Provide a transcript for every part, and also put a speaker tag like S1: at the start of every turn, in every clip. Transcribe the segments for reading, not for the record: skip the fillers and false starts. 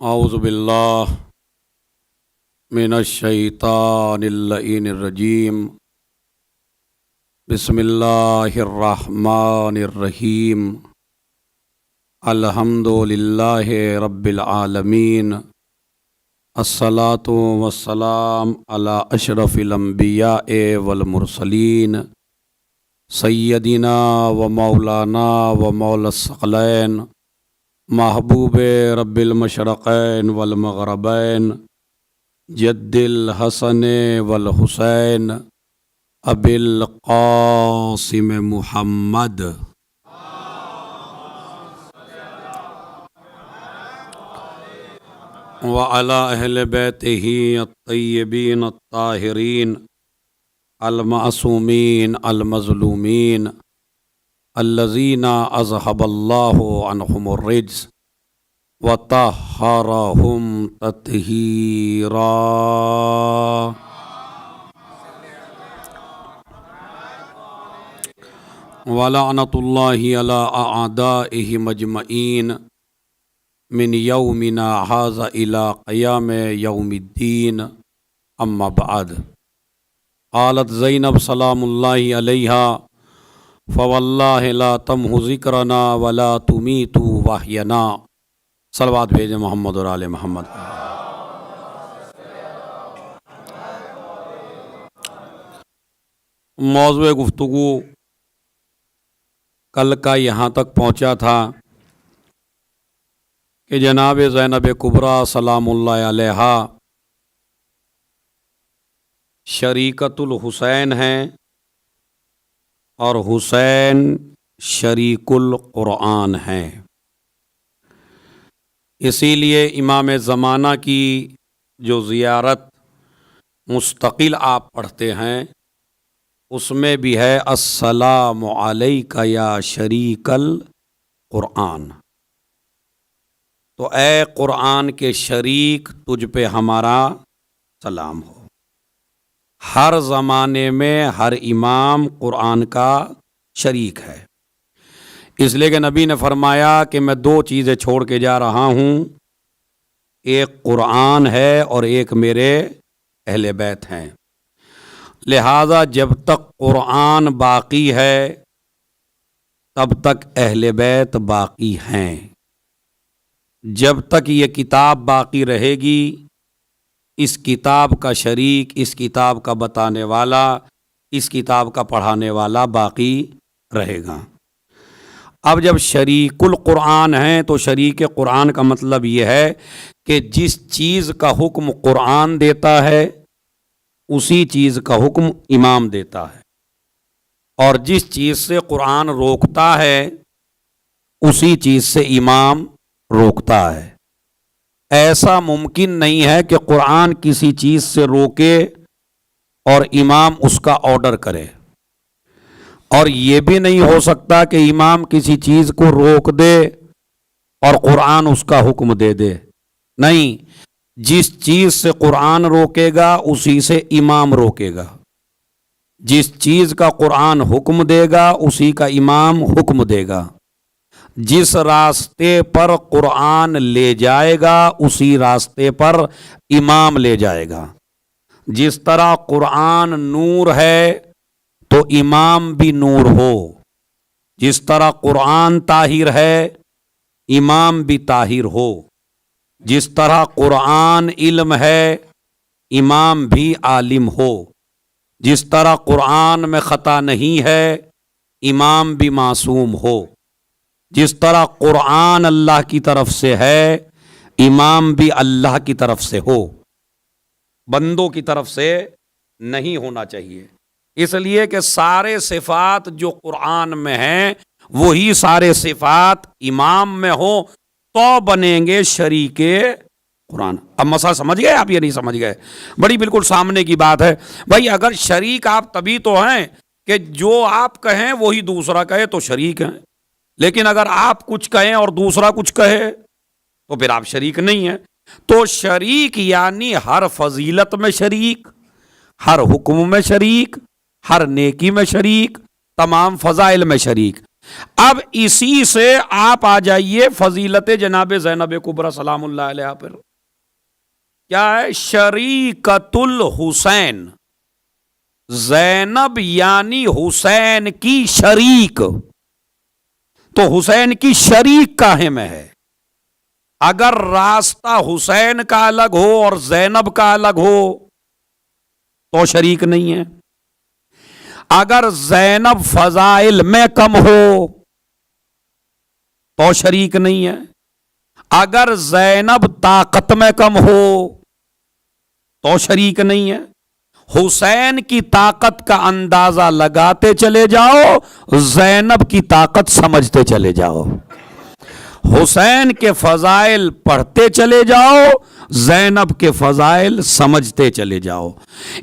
S1: औज़ुबिल्लाह मिनश्शैतानिर्रजीम। बिस्मिल्लाहिर्रहमानिर्रहीम। अल्हम्दुलिल्लाहि रब्बिल आलमीन। अस्सलातु वस्सलाम अला अशरफिल अंबियाए वल मुरसलीन सय्यदिना व मौलाना व मौलस सकलैन महबूब रब्बिल मशरक़ैन वल मग़रबैन जद्दिल हसन वल हुसैन अबिल क़ासिम मुहम्मद व अला अहले बैतिही अत्तय्यबीन अत्ताहिरीन अल-मासूमीन अल-मज़लूमीन अल्लज़ीना अज़हबल्लाहु अन्हुमुर रिज्स व तह्हरहुम तत्हीरा। व लअनतुल्लाहि अला अअदाइहि मजमईन मिन यौमिना हाज़ा इला क़याम यौमिद्दीन। अम्मा बअद। क़ालत ज़ैनब सलामुल्लाहि अलैहा फ़वल्लाहि ला तमहु ज़िक्रना वला तुमीतु वहयना। सलवात भेजे मोहम्मद और आले मोहम्मद। मौज़ूए गुफ्तगू कल का यहाँ तक पहुँचा था कि जनाब ज़ैनब कुबरा सलामुल्लाहि अलैहा शरीकतुल हुसैन हैं और हुसैन शरीकुल क़ुरआन हैं। इसीलिए इमाम ज़माना की जो ज़ियारत मुस्तक़िल आप पढ़ते हैं उसमें भी है अस्सलामु अलैका या शरीकल क़ुरआन। तो ए क़ुरआन के शरीक तुझ पे हमारा सलाम हो। हर ज़माने में हर इमाम क़ुरआन का शरीक है। इसलिए कि नबी ने फरमाया कि मैं दो चीज़ें छोड़ के जा रहा हूँ, एक क़ुरआन है और एक मेरे अहले बैत हैं। लिहाजा जब तक क़ुरआन बाक़ी है तब तक अहले बैत बाक़ी हैं। जब तक ये किताब बाक़ी रहेगी इस किताब का शरीक, इस किताब का बताने वाला, इस किताब का पढ़ाने वाला बाक़ी रहेगा। अब जब शरीकुल क़ुरआन है तो शरीक क़ुरआन का मतलब ये है कि जिस चीज़ का हुक्म क़ुरआन देता है उसी चीज़ का हुक्म इमाम देता है, और जिस चीज़ से क़ुरआन रोकता है उसी चीज़ से इमाम रोकता है। ऐसा मुमकिन नहीं है कि क़ुरआन किसी चीज़ से रोके और इमाम उसका ऑर्डर करे, और ये भी नहीं हो सकता कि इमाम किसी चीज़ को रोक दे और क़ुरआन उसका हुक्म दे दे। नहीं, जिस चीज़ से क़ुरआन रोकेगा उसी से इमाम रोकेगा। जिस चीज़ का क़ुरआन हुक्म देगा उसी का इमाम हुक्म देगा। जिस रास्ते पर क़ुरआन ले जाएगा उसी रास्ते पर इमाम ले जाएगा। जिस तरह क़ुरआन नूर है तो इमाम भी नूर हो, जिस तरह क़ुरआन ताहिर है इमाम भी ताहिर हो, जिस तरह क़ुरआन इल्म है इमाम भी आलिम हो, जिस तरह क़ुरआन में ख़ता नहीं है इमाम भी मासूम हो, जिस तरह क़ुरआन अल्लाह की तरफ से है इमाम भी अल्लाह की तरफ से हो, बंदों की तरफ से नहीं होना चाहिए। इसलिए कि सारे सिफ़ात जो क़ुरआन में हैं वही सारे सिफ़ात इमाम में हो तो बनेंगे शरीके क़ुरआन। अब मसला समझ गए आप? ये नहीं समझ गए? बड़ी बिल्कुल सामने की बात है भाई। अगर शरीक आप तभी तो हैं कि जो आप कहें वही दूसरा कहे तो शरीक हैं, लेकिन अगर आप कुछ कहें और दूसरा कुछ कहे तो फिर आप शरीक नहीं हैं। तो शरीक यानी हर फजीलत में शरीक, हर हुक्म में शरीक, हर नेकी में शरीक, तमाम फ़ज़ाइल में शरीक। अब इसी से आप आ जाइए फजीलत जनाब ज़ैनब कुबरा सलामुल्लाह अलैहा पर। क्या है? शरीकतुल हुसैन, ज़ैनब यानी हुसैन की शरीक। तो हुसैन की शरीक काहे में है? अगर रास्ता हुसैन का अलग हो और ज़ैनब का अलग हो तो शरीक नहीं है। अगर ज़ैनब फजाइल में कम हो तो शरीक नहीं है। अगर ज़ैनब ताकत में कम हो तो शरीक नहीं है। हुसैन की ताकत का अंदाजा लगाते चले जाओ, ज़ैनब की ताकत समझते चले जाओ। हुसैन के फजाइल पढ़ते चले जाओ, ज़ैनब के फजाइल समझते चले जाओ।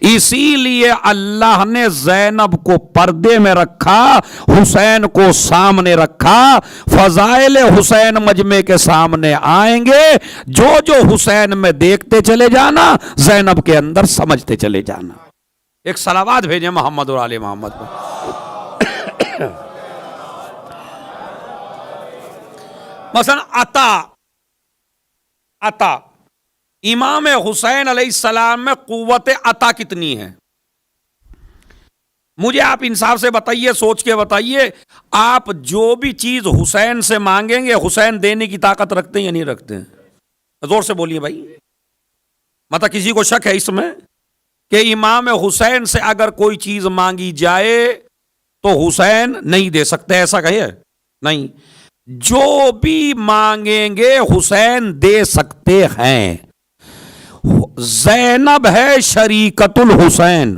S1: इसीलिए अल्लाह ने ज़ैनब को पर्दे में रखा, हुसैन को सामने रखा। फजाइल हुसैन मजमे के सामने आएंगे, जो जो हुसैन में देखते चले जाना, ज़ैनब के अंदर समझते चले जाना। एक सलावात भेजे मोहम्मद और आले मोहम्मद पर। मसलन अता इमाम हुसैन अलैहिस्सलाम में कुव्वत अता कितनी है? मुझे आप इंसाफ से बताइए, सोच के बताइए। आप जो भी चीज हुसैन से मांगेंगे, हुसैन देने की ताकत रखते हैं या नहीं रखते हैं? जोर से बोलिए भाई। मतलब किसी को शक है इसमें कि इमाम हुसैन से अगर कोई चीज मांगी जाए तो हुसैन नहीं दे सकते? ऐसा कहिए नहीं। जो भी मांगेंगे हुसैन दे सकते हैं। ज़ैनब है शरीकतुल हुसैन।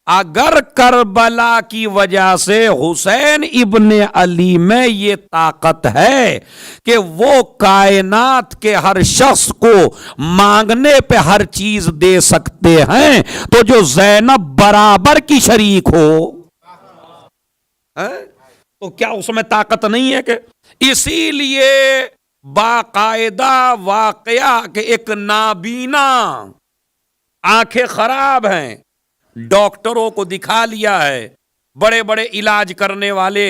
S1: अगर करबला की वजह से हुसैन इब्ने अली में यह ताकत है कि वो कायनात के हर शख्स को मांगने पे हर चीज दे सकते हैं, तो जो ज़ैनब बराबर की शरीक हो है? तो क्या उसमें ताकत नहीं है? कि इसीलिए बाकायदा वाकया के एक नाबीना, आंखें खराब हैं, डॉक्टरों को दिखा लिया है, बड़े बड़े इलाज करने वाले,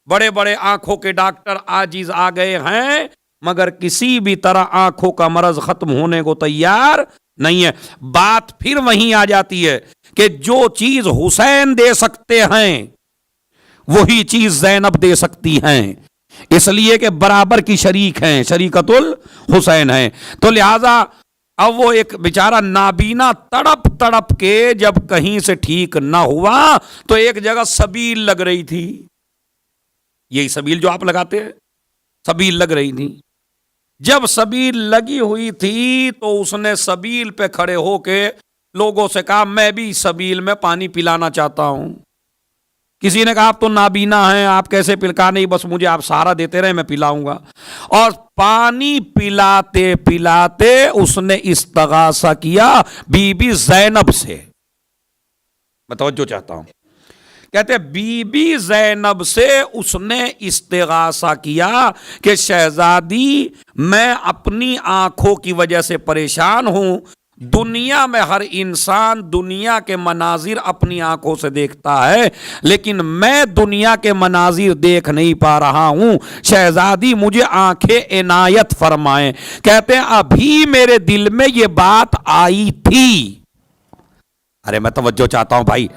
S1: बड़े बड़े आंखों के डॉक्टर आजिज आ गए हैं, मगर किसी भी तरह आंखों का मर्ज खत्म होने को तैयार नहीं है। बात फिर वहीं आ जाती है कि जो चीज हुसैन दे सकते हैं वही चीज ज़ैनब दे सकती हैं, इसलिए कि बराबर की शरीक हैं, शरीकतुल हुसैन हैं। तो लिहाजा अब वो एक बेचारा नाबीना तड़प तड़प के जब कहीं से ठीक ना हुआ तो एक जगह सबील लग रही थी। यही सबील जो आप लगाते हैं, सबील लग रही थी। जब सबील लगी हुई थी तो उसने सबील पे खड़े होके लोगों से कहा, मैं भी सबील में पानी पिलाना चाहता हूं। किसी ने कहा, आप तो नाबीना हैं, आप कैसे पिलका? नहीं, बस मुझे आप सहारा देते रहे, मैं पिलाऊंगा। और पानी पिलाते पिलाते उसने इस्तिगासा किया बीबी ज़ैनब से। मैं तवज्जो चाहता हूं। कहते बीबी ज़ैनब से उसने इस्तिगासा किया कि शहजादी, मैं अपनी आंखों की वजह से परेशान हूं। दुनिया में हर इंसान दुनिया के मनाजिर अपनी आंखों से देखता है, लेकिन मैं दुनिया के मनाजिर देख नहीं पा रहा हूं। शहजादी मुझे आंखें इनायत फरमाएं। कहते हैं अभी मेरे दिल में ये बात आई थी। अरे मैं तवज्जो चाहता हूं भाई,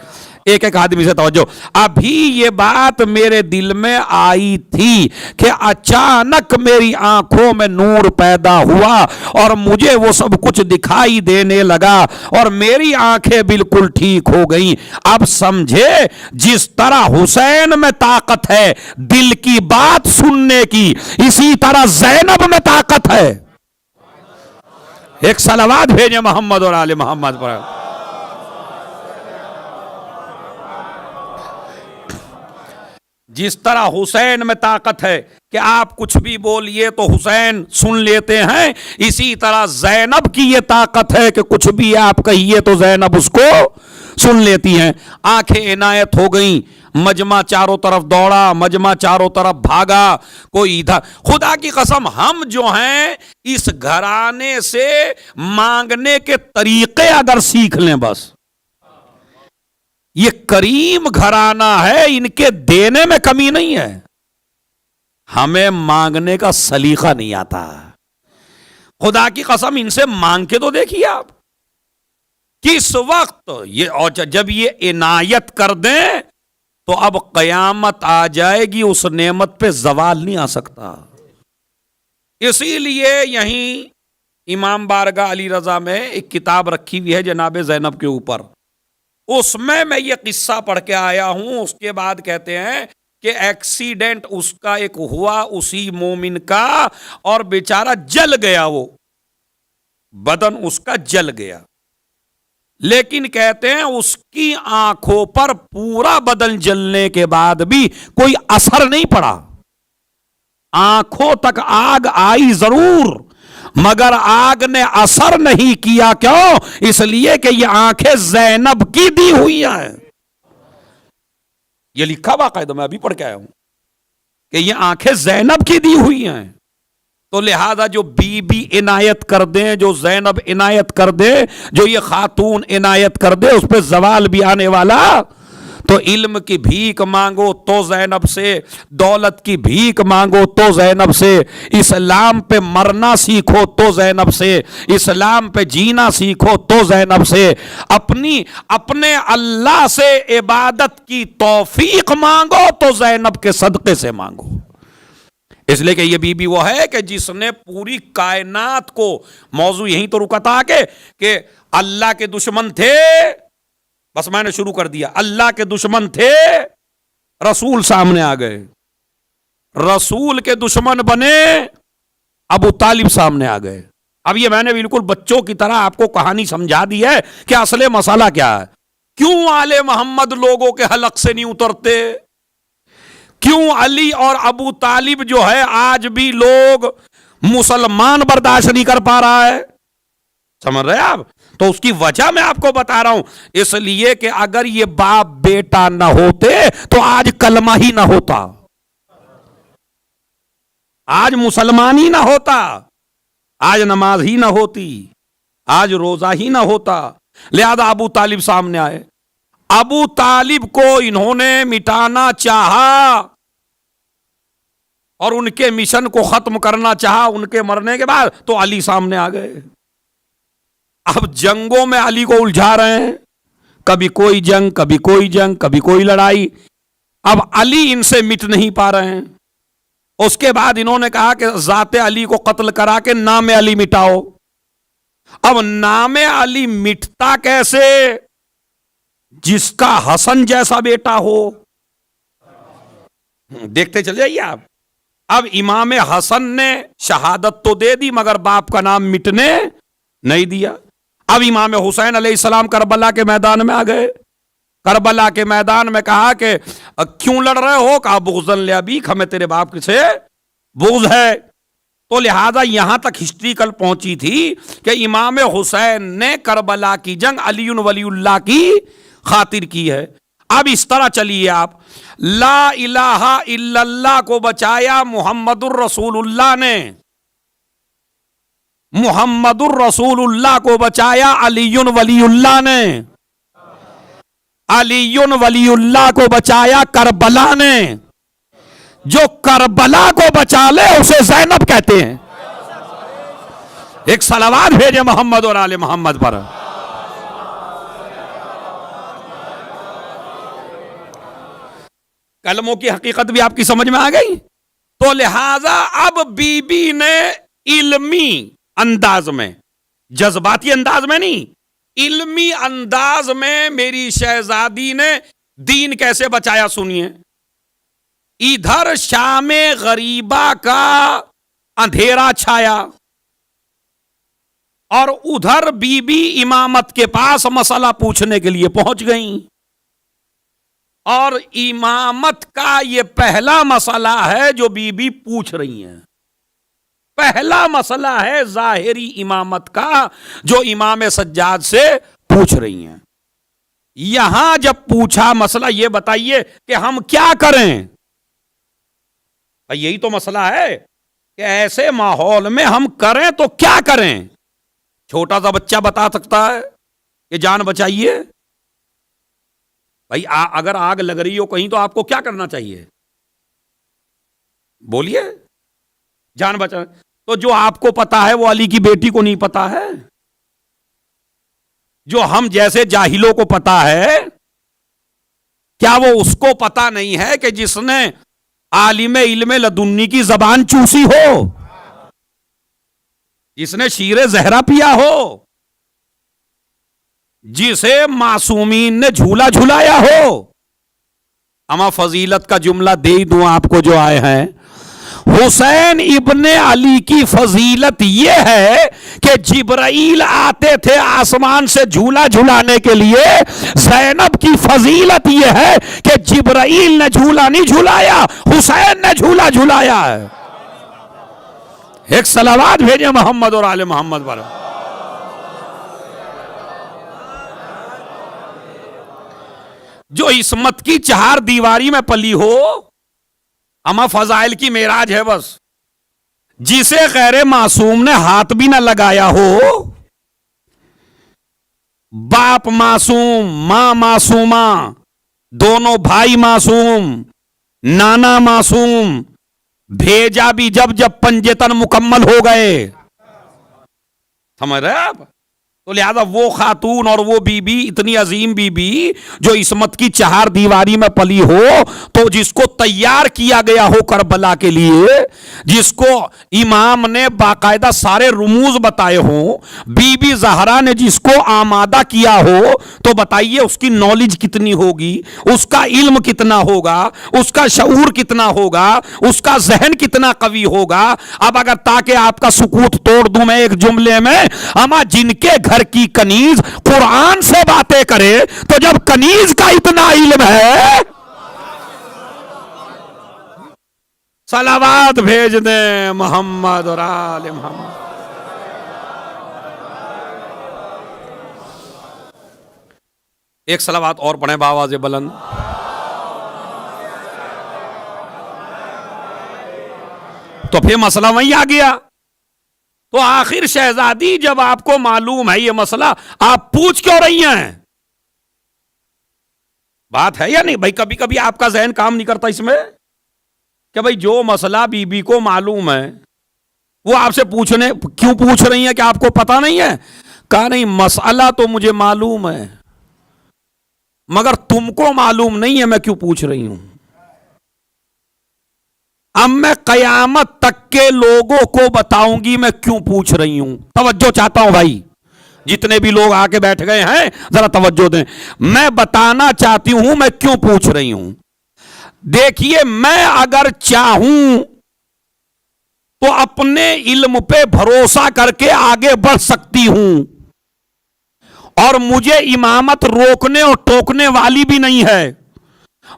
S1: एक एक आदमी से तवज्जो। अभी ये बात मेरे दिल में आई थी कि अचानक मेरी आंखों में नूर पैदा हुआ और मुझे वो सब कुछ दिखाई देने लगा और मेरी आंखें बिल्कुल ठीक हो गईं। अब समझे, जिस तरह हुसैन में ताकत है दिल की बात सुनने की, इसी तरह ज़ैनब में ताकत है। एक सलावात भेजे मोहम्मद और आले मोहम्मद पर। जिस तरह हुसैन में ताकत है कि आप कुछ भी बोलिए तो हुसैन सुन लेते हैं, इसी तरह ज़ैनब की ये ताकत है कि कुछ भी आप कहिए तो ज़ैनब उसको सुन लेती हैं। आंखें इनायत हो गईं, मजमा चारों तरफ दौड़ा, मजमा चारों तरफ भागा, कोई इधर। खुदा की कसम, हम जो हैं इस घराने से मांगने के तरीके अगर सीख लें, बस ये करीम घराना है, इनके देने में कमी नहीं है, हमें मांगने का सलीका नहीं आता। खुदा की कसम, इनसे मांग के तो देखिए आप, किस वक्त ये, और जब ये इनायत कर दें तो अब कयामत आ जाएगी, उस नेमत पे जवाल नहीं आ सकता। इसीलिए यहीं इमाम बारगाह अली रजा में एक किताब रखी हुई है जनाब ज़ैनब के ऊपर, उसमें मैं ये किस्सा पढ़ के आया हूं। उसके बाद कहते हैं कि एक्सीडेंट उसका एक हुआ उसी मोमिन का, और बेचारा जल गया, वो बदन उसका जल गया, लेकिन कहते हैं उसकी आंखों पर पूरा बदन जलने के बाद भी कोई असर नहीं पड़ा। आंखों तक आग आई जरूर, मगर आग ने असर नहीं किया। क्यों? इसलिए कि ये आंखें ज़ैनब की दी हुई हैं। ये लिखा बाकायदा, मैं अभी पढ़ के आया हूं कि ये आंखें ज़ैनब की दी हुई हैं। तो लिहाजा जो बीबी इनायत कर दे, जो ज़ैनब इनायत कर दे, जो ये खातून इनायत कर दे, उस पर जवाल भी आने वाला। तो इल्म की भीख मांगो तो ज़ैनब से, दौलत की भीख मांगो तो ज़ैनब से, इस्लाम पे मरना सीखो तो ज़ैनब से, इस्लाम पे जीना सीखो तो ज़ैनब से, अपने अल्लाह से इबादत की तौफीक मांगो तो ज़ैनब के सदक़े से मांगो। इसलिए कि ये बीबी वो है कि जिसने पूरी कायनात को, मौजू यहीं तो रुका था कि अल्लाह के दुश्मन थे, बस मैंने शुरू कर दिया, अल्लाह के दुश्मन थे, रसूल सामने आ गए, रसूल के दुश्मन बने, अबू तालिब सामने आ गए। अब ये मैंने बिल्कुल बच्चों की तरह आपको कहानी समझा दी है कि असले मसाला क्या है। क्यों आले मोहम्मद लोगों के हलक से नहीं उतरते? क्यों अली और अबू तालिब जो है आज भी लोग मुसलमान बर्दाश्त नहीं कर पा रहा है? समझ रहे आप? तो उसकी वजह मैं आपको बता रहा हूं, इसलिए कि अगर ये बाप बेटा ना होते तो आज कलमा ही ना होता, आज मुसलमान ही ना होता, आज नमाज ही ना होती, आज रोजा ही ना होता। लिहाजा अबू तालिब सामने आए, अबू तालिब को इन्होंने मिटाना चाहा और उनके मिशन को खत्म करना चाहा उनके मरने के बाद, तो अली सामने आ गए। अब जंगों में अली को उलझा रहे हैं, कभी कोई जंग, कभी कोई जंग, कभी कोई लड़ाई। अब अली इनसे मिट नहीं पा रहे हैं। उसके बाद इन्होंने कहा कि जाते अली को कत्ल करा के नाम अली मिटाओ। अब नाम अली मिटता कैसे? जिसका हसन जैसा बेटा हो। देखते चले जाइए आप। अब इमाम हसन ने शहादत तो दे दी, मगर बाप का नाम मिटने नहीं दिया। अब इमाम हुसैन अलैहिस्सलाम करबला के मैदान में आ गए। करबला के मैदान में कहा कि क्यों लड़ रहे हो? कहा बुग़्ज़न लिअबीक, हमें तेरे बाप से बुग़्ज़ है। तो लिहाजा यहां तक हिस्ट्री कल पहुंची थी कि इमाम हुसैन ने करबला की जंग अलीउन वलीउल्लाह की खातिर की है। अब इस तरह चलिए आप, ला इलाहा इल्लल्लाह को बचाया मुहम्मदुर रसूलुल्लाह ने, मुहम्मदुर रसूलुल्लाह को बचाया अलीउन वलीउल्लाह ने, अलीउन वलीउल्लाह को बचाया करबला ने। जो करबला को बचा ले उसे ज़ैनब कहते हैं। एक सलावात भेजे मोहम्मद और आले मोहम्मद पर। कलमों की हकीकत भी आपकी समझ में आ गई। तो लिहाजा अब बीबी ने इल्मी अंदाज में, जज्बाती अंदाज में नहीं, इल्मी अंदाज में मेरी शहजादी ने दीन कैसे बचाया सुनिए। इधर शामे गरीबा का अंधेरा छाया और उधर बीबी इमामत के पास मसला पूछने के लिए पहुंच गई। और इमामत का यह पहला मसला है जो बीबी पूछ रही हैं। पहला मसला है जाहिरी इमामत का जो इमाम सज्जाद से पूछ रही हैं। यहां जब पूछा मसला, यह बताइए कि हम क्या करें। यही तो मसला है कि ऐसे माहौल में हम करें तो क्या करें। छोटा सा बच्चा बता सकता है कि जान बचाइए, भाई अगर आग लग रही हो कहीं तो आपको क्या करना चाहिए? बोलिए, जान बचा। तो जो आपको पता है वो अली की बेटी को नहीं पता है? जो हम जैसे जाहिलों को पता है, क्या वो उसको पता नहीं है कि जिसने आलिमे इल्मे लदुन्नी की जबान चूसी हो, जिसने शीरे जहरा पिया हो, जिसे मासूमीन ने झूला झुलाया हो? अमा फजीलत का जुमला दे ही दूं आपको जो आए हैं। हुसैन इब्ने अली की फजीलत यह है कि जिब्राइल आते थे आसमान से झूला झुलाने के लिए। ज़ैनब की फजीलत यह है कि जिब्राइल ने झूला नहीं झुलाया, हुसैन ने झूला झुलाया है। एक सलावात भेजे मोहम्मद और आले मोहम्मद पर। जो इस्मत की चार दीवारी में पली हो, अमा फजाइल की मेराज है बस। जिसे गैर मासूम ने हाथ भी ना लगाया हो, बाप मासूम, मां मासूमा, दोनों भाई मासूम, नाना मासूम, भेजा भी जब जब पंजेतन मुकम्मल हो गए। समझ रहे आप? तो लिहाजा वो खातून और वो बीबी, इतनी अजीम बीबी जो इस्मत की चार दीवारी में पली हो, तो जिसको तैयार किया गया हो करबला के लिए, जिसको इमाम ने बाकायदा सारे रुमूज बताए हो, बीबी जहरा ने जिसको आमादा किया हो, तो बताइए उसकी नॉलेज कितनी होगी, उसका इल्म कितना होगा, उसका शऊर कितना होगा, उसका जहन कितना कवी होगा। अब अगर ताकि आपका सुकूत तोड़ दूं मैं एक जुमले में, अमा जिनके घर की कनीज कुरान से बातें करे, तो जब कनीज का इतना इल्म है, सलावात भेज दे मोहम्मद और आले मोहम्मद। एक सलावात और पढ़े बावाज़े बुलंद। तो फिर मसला वहीं आ गया। तो आखिर शहजादी, जब आपको मालूम है ये मसला, आप पूछ क्यों रही हैं? बात है या नहीं भाई? कभी कभी आपका जहन काम नहीं करता इसमें कि भाई जो मसला बीबी को मालूम है वो आपसे पूछने क्यों पूछ रही है? कि आपको पता नहीं है? कहा नहीं, मसला तो मुझे मालूम है मगर तुमको मालूम नहीं है, मैं क्यों पूछ रही हूं। अब मैं कयामत तक के लोगों को बताऊंगी मैं क्यों पूछ रही हूं। तवज्जो चाहता हूं भाई, जितने भी लोग आके बैठ गए हैं जरा तवज्जो दें। मैं बताना चाहती हूं मैं क्यों पूछ रही हूं। देखिए, मैं अगर चाहूं तो अपने इल्म पे भरोसा करके आगे बढ़ सकती हूं, और मुझे इमामत रोकने और टोकने वाली भी नहीं है।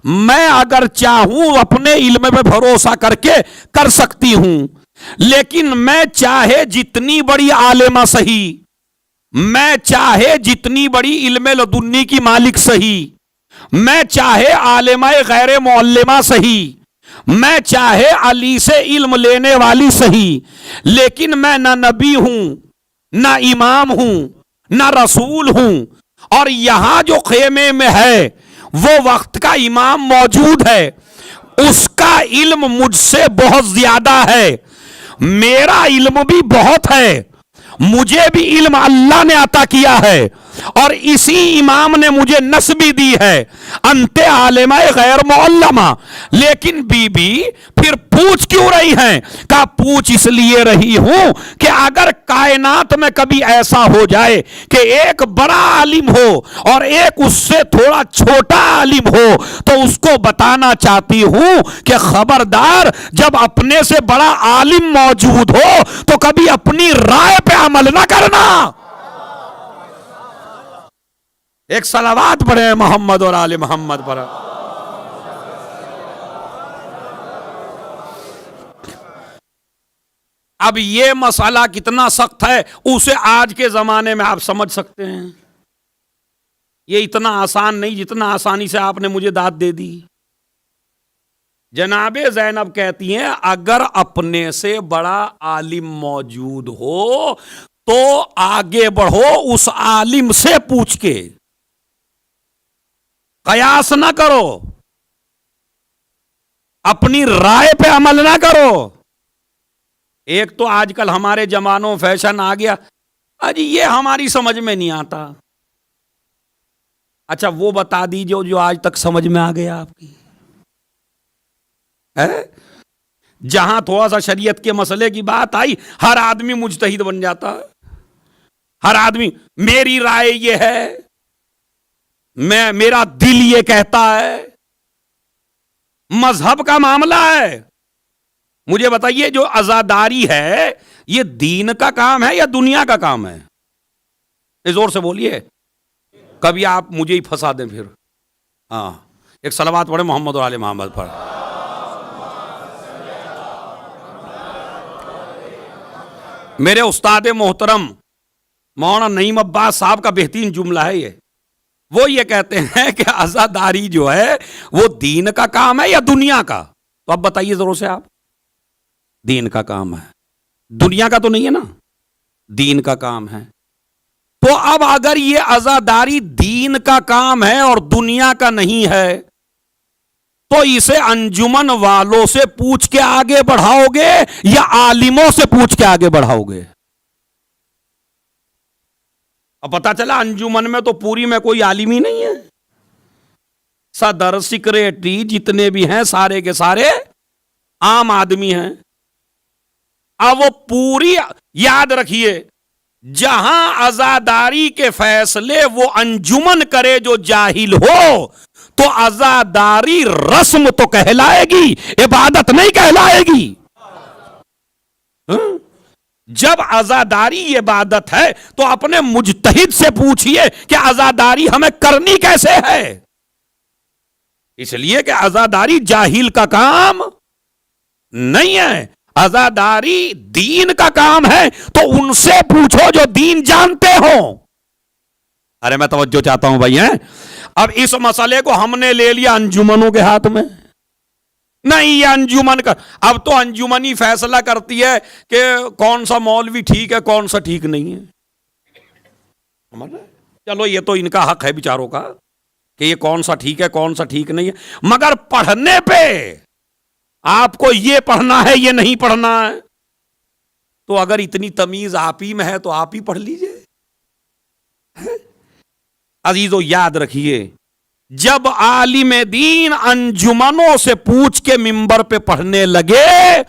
S1: मैं अगर चाहूं अपने इल्म पे भरोसा करके कर सकती हूं, लेकिन मैं चाहे जितनी बड़ी आलिमा सही, मैं चाहे जितनी बड़ी इल्मे लदुन्नी की मालिक सही, मैं चाहे आलिमा गैर मुअल्लिमा सही, मैं चाहे अली से इल्म लेने वाली सही, लेकिन मैं ना नबी हूं, ना इमाम हूं, ना रसूल हूं। और यहां जो खेमे में है वो वक्त का इमाम मौजूद है, उसका इल्म मुझसे बहुत ज्यादा है, मेरा इल्म भी बहुत है, मुझे भी इल्म अल्लाह ने अता किया है, और इसी इमाम ने मुझे नस्बी दी है, अंते आलिमा गैर मुअल्लमा। लेकिन बीबी फिर पूछ क्यों रही हैं? का पूछ इसलिए रही हूं कि अगर कायनात में कभी ऐसा हो जाए कि एक बड़ा आलिम हो और एक उससे थोड़ा छोटा आलिम हो, तो उसको बताना चाहती हूं कि खबरदार, जब अपने से बड़ा आलिम मौजूद हो तो कभी अपनी राय पे अमल ना करना। एक सलावात पढ़े मोहम्मद और आले मोहम्मद पर। अब ये मसला कितना सख्त है उसे आज के जमाने में आप समझ सकते हैं। ये इतना आसान नहीं जितना आसानी से आपने मुझे दाद दे दी। जनाबे ज़ैनब कहती हैं, अगर अपने से बड़ा आलिम मौजूद हो तो आगे बढ़ो उस आलिम से पूछ के। कयास ना करो, अपनी राय पे अमल ना करो। एक तो आजकल हमारे जमानों फैशन आ गया, अजी ये हमारी समझ में नहीं आता। अच्छा वो बता दीजिए जो आज तक समझ में आ गया आपकी है। जहां थोड़ा सा शरीयत के मसले की बात आई, हर आदमी मुजतहिद बन जाता है। हर आदमी मेरी राय ये है, मेरा दिल ये कहता है। मजहब का मामला है। मुझे बताइए जो अज़ादारी है ये दीन का काम है या दुनिया का काम है? जोर से बोलिए, कभी आप मुझे ही फंसा दें फिर। हाँ, एक सलावत पढ़े मोहम्मद और आले मोहम्मद पर। मेरे उस्ताद मोहतरम मौलाना नईम अब्बास साहब का बेहतरीन जुमला है ये। वो ये कहते हैं कि आज़ादारी जो है वो दीन का काम है या दुनिया का? तो अब बताइए जरूर से आप। दीन का काम है, दुनिया का तो नहीं है ना, दीन का काम है। तो अब अगर ये आज़ादारी दीन का काम है और दुनिया का नहीं है, तो इसे अंजुमन वालों से पूछ के आगे बढ़ाओगे या आलिमों से पूछ के आगे बढ़ाओगे? अब पता चला अंजुमन में तो पूरी में कोई आलिम ही नहीं है। सदर सेक्रेटरी जितने भी हैं सारे के सारे आम आदमी हैं। अब वो पूरी, याद रखिए, जहां आज़ादारी के फैसले वो अंजुमन करे जो जाहिल हो, तो आज़ादारी रस्म तो कहलाएगी, इबादत नहीं कहलाएगी। जब आज़ादारी इबादत है तो अपने मुजतहिद से पूछिए कि आज़ादारी हमें करनी कैसे है। इसलिए कि आज़ादारी जाहिल का काम नहीं है, आज़ादारी दीन का काम है। तो उनसे पूछो जो दीन जानते हो। अरे मैं तवज्जो चाहता हूं भाई हैं। अब इस मसले को हमने ले लिया अंजुमनों के हाथ में। नहीं, ये अंजुमन का, अब तो अंजुमन ही फैसला करती है कि कौन सा मौलवी ठीक है कौन सा ठीक नहीं है। चलो ये तो इनका हक है बेचारों का कि ये कौन सा ठीक है कौन सा ठीक नहीं है, मगर पढ़ने पे आपको ये पढ़ना है ये नहीं पढ़ना है। तो अगर इतनी तमीज आप ही में है तो आप ही पढ़ लीजिए। अजीजों याद रखिए, जब आलिम दीन अंजुमनों से पूछ के मिंबर पे पढ़ने लगे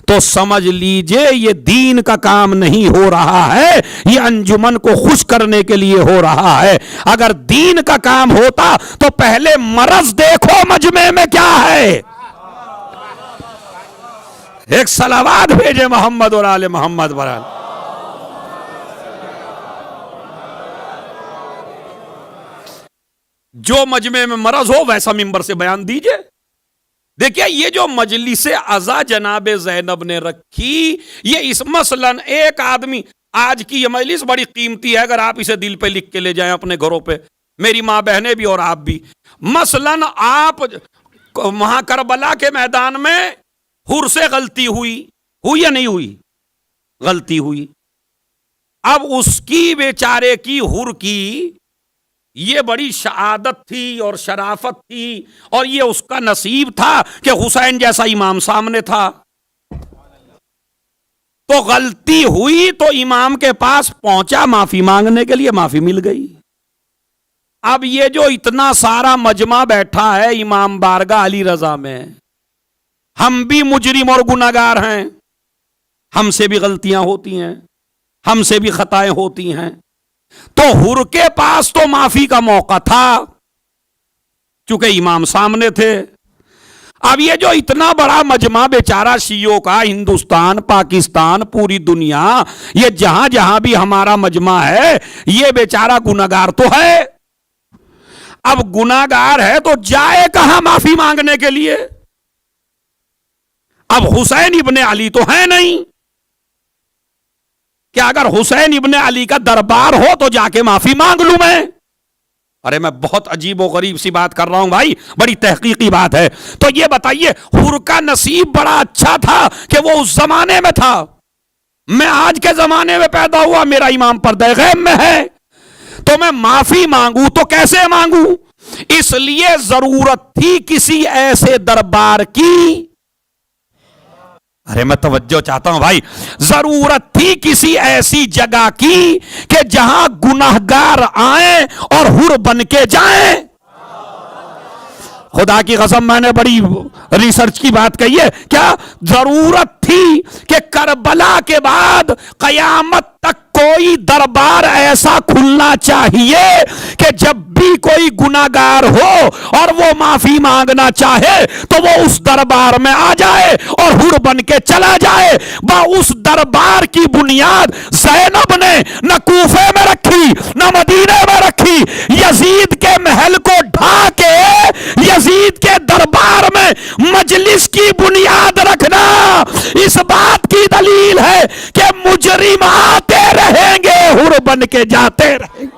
S1: तो समझ लीजिए ये दीन का काम नहीं हो रहा है, ये अंजुमन को खुश करने के लिए हो रहा है। अगर दीन का काम होता तो पहले मरज देखो मजमे में क्या है। एक सलावात भेजे मोहम्मद और आले मोहम्मद पर। जो मजमे में मरज हो वैसा मिंबर से बयान दीजिए। देखिए ये जो मजलिसे अज़ा जनाबे ज़ैनब ने रखी, ये इस मसलन एक आदमी, आज की ये मजलिस बड़ी कीमती है, अगर आप इसे दिल पे लिख के ले जाएं अपने घरों पे, मेरी माँ बहनें भी और आप भी। मसलन आप वहां करबला के मैदान में हुर से गलती हुई या नहीं हुई? गलती हुई। अब उसकी बेचारे की हुर की ये बड़ी शहादत थी और शराफत थी और ये उसका नसीब था कि हुसैन जैसा इमाम सामने था। तो गलती हुई तो इमाम के पास पहुंचा माफी मांगने के लिए, माफी मिल गई। अब ये जो इतना सारा मजमा बैठा है इमाम बारगाह अली रजा में, हम भी मुजरिम और गुनाहगार हैं, हमसे भी गलतियां होती हैं, हमसे भी खताएं होती हैं। तो हुर के पास तो माफी का मौका था चूंकि इमाम सामने थे। अब ये जो इतना बड़ा मजमा बेचारा शियों का, हिंदुस्तान पाकिस्तान पूरी दुनिया, ये जहां जहां भी हमारा मजमा है, ये बेचारा गुनाहगार तो है। अब गुनाहगार है तो जाए कहां माफी मांगने के लिए? अब हुसैन इब्ने अली तो है नहीं। क्या अगर हुसैन इब्ने अली का दरबार हो तो जाके माफी मांग लूं मैं? अरे मैं बहुत अजीब और गरीब सी बात कर रहा हूं भाई, बड़ी तहकीकी बात है। तो ये बताइए, हुर का नसीब बड़ा अच्छा था कि वो उस जमाने में था। मैं आज के जमाने में पैदा हुआ, मेरा इमाम पर्दे गैब में है, तो मैं माफी मांगू तो कैसे मांगू? इसलिए जरूरत थी किसी ऐसे दरबार की, अरे मैं तवज्जो चाहता हूं भाई, जरूरत थी किसी ऐसी जगह की कि जहां गुनाहगार आए और हुर बन के जाएं। खुदा की कसम मैंने बड़ी रिसर्च की बात कही है, क्या जरूरत थी कि करबला के बाद कयामत तक कोई दरबार ऐसा खुलना चाहिए कि जब भी कोई गुनाहगार हो और वो माफी मांगना चाहे तो वो उस दरबार में आ जाए और हुर बन के चला जाए। उस दरबार की बुनियाद ज़ैनब ने न कूफे में रखी न मदीने में रखी, यजीद के महल को ढा के यजीद के दरबार में मजलिस की बुनियाद रखना इस बात की दलील है कि मुजरिम आते रहेंगे, हुर बन के जाते रहेंगे।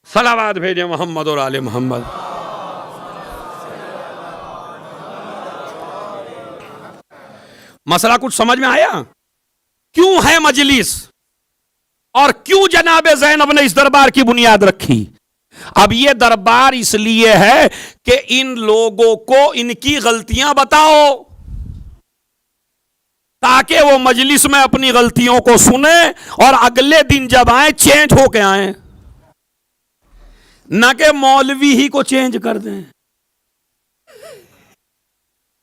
S1: सलावत भेजे मोहम्मद और आले मोहम्मद। मसला कुछ समझ में आया? क्यों है मजलिस और क्यों जनाबे ज़ैनब ने इस दरबार की बुनियाद रखी? अब यह दरबार इसलिए है कि इन लोगों को इनकी गलतियां बताओ, ताकि वो मजलिस में अपनी गलतियों को सुने और अगले दिन जब आए चेंज होके आए, ना कि मौलवी ही को चेंज कर दें।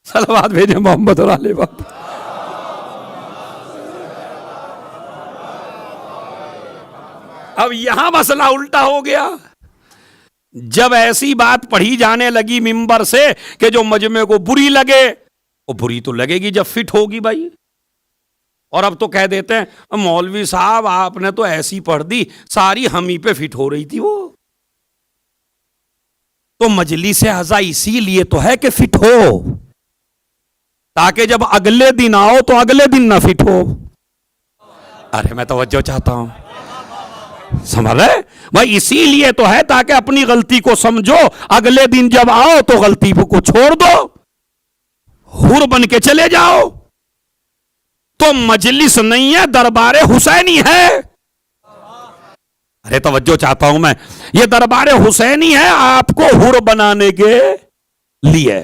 S1: सलावत भेजे मोहम्मद और आले मोहम्मद। अब यहां मसला उल्टा हो गया। जब ऐसी बात पढ़ी जाने लगी मिंबर से कि जो मजमे को बुरी लगे, वो बुरी तो लगेगी जब फिट होगी भाई। और अब तो कह देते हैं मौलवी साहब आपने तो ऐसी पढ़ दी सारी हम ही पे फिट हो रही थी वो। तो मजलिस अज़ा इसीलिए तो है कि फिट हो, ताकि जब अगले दिन आओ तो अगले दिन ना फिट हो। अरे मैं तवज्जो चाहता हूं, समझ रहे भाई? इसीलिए तो है ताकि अपनी गलती को समझो, अगले दिन जब आओ तो गलती को छोड़ दो, हुर बन के चले जाओ। तो मजलिस नहीं है, दरबार हुसैनी है। अरे तवज्जो चाहता हूं मैं, ये दरबार हुसैनी है आपको हुर बनाने के लिए।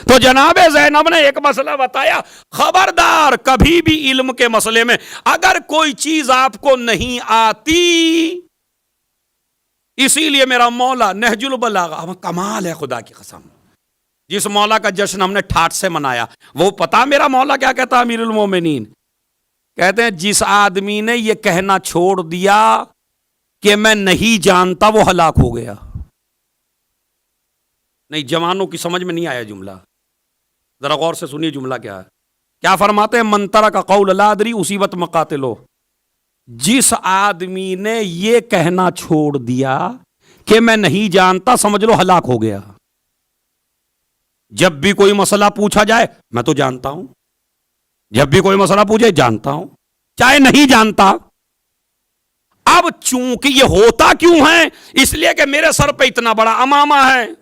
S1: तो जनाबे ज़ैनब ने एक मसला बताया, खबरदार कभी भी इल्म के मसले में अगर कोई चीज आपको नहीं आती, इसीलिए मेरा मौला नहजुल बलागा कमाल है, खुदा की कसम। जिस मौला का जश्न हमने ठाठ से मनाया, वो पता मेरा मौला क्या कहता, अमीरुल मोमिनीन कहते हैं जिस आदमी ने यह कहना छोड़ दिया कि मैं नहीं जानता, वो हलाक हो गया। नहीं, जवानों की समझ में नहीं आया जुमला, जरा गौर से सुनिए जुमला क्या है। क्या फरमाते हैं, मंतरा का कौल लादरी उसीबत मकातिलो। जिस आदमी ने यह कहना छोड़ दिया कि मैं नहीं जानता, समझ लो हलाक हो गया। जब भी कोई मसला पूछा जाए मैं तो जानता हूं, जब भी कोई मसला पूछे जानता हूं, चाहे नहीं जानता। अब चूंकि ये होता क्यों है, इसलिए कि मेरे सर पे इतना बड़ा अमामा है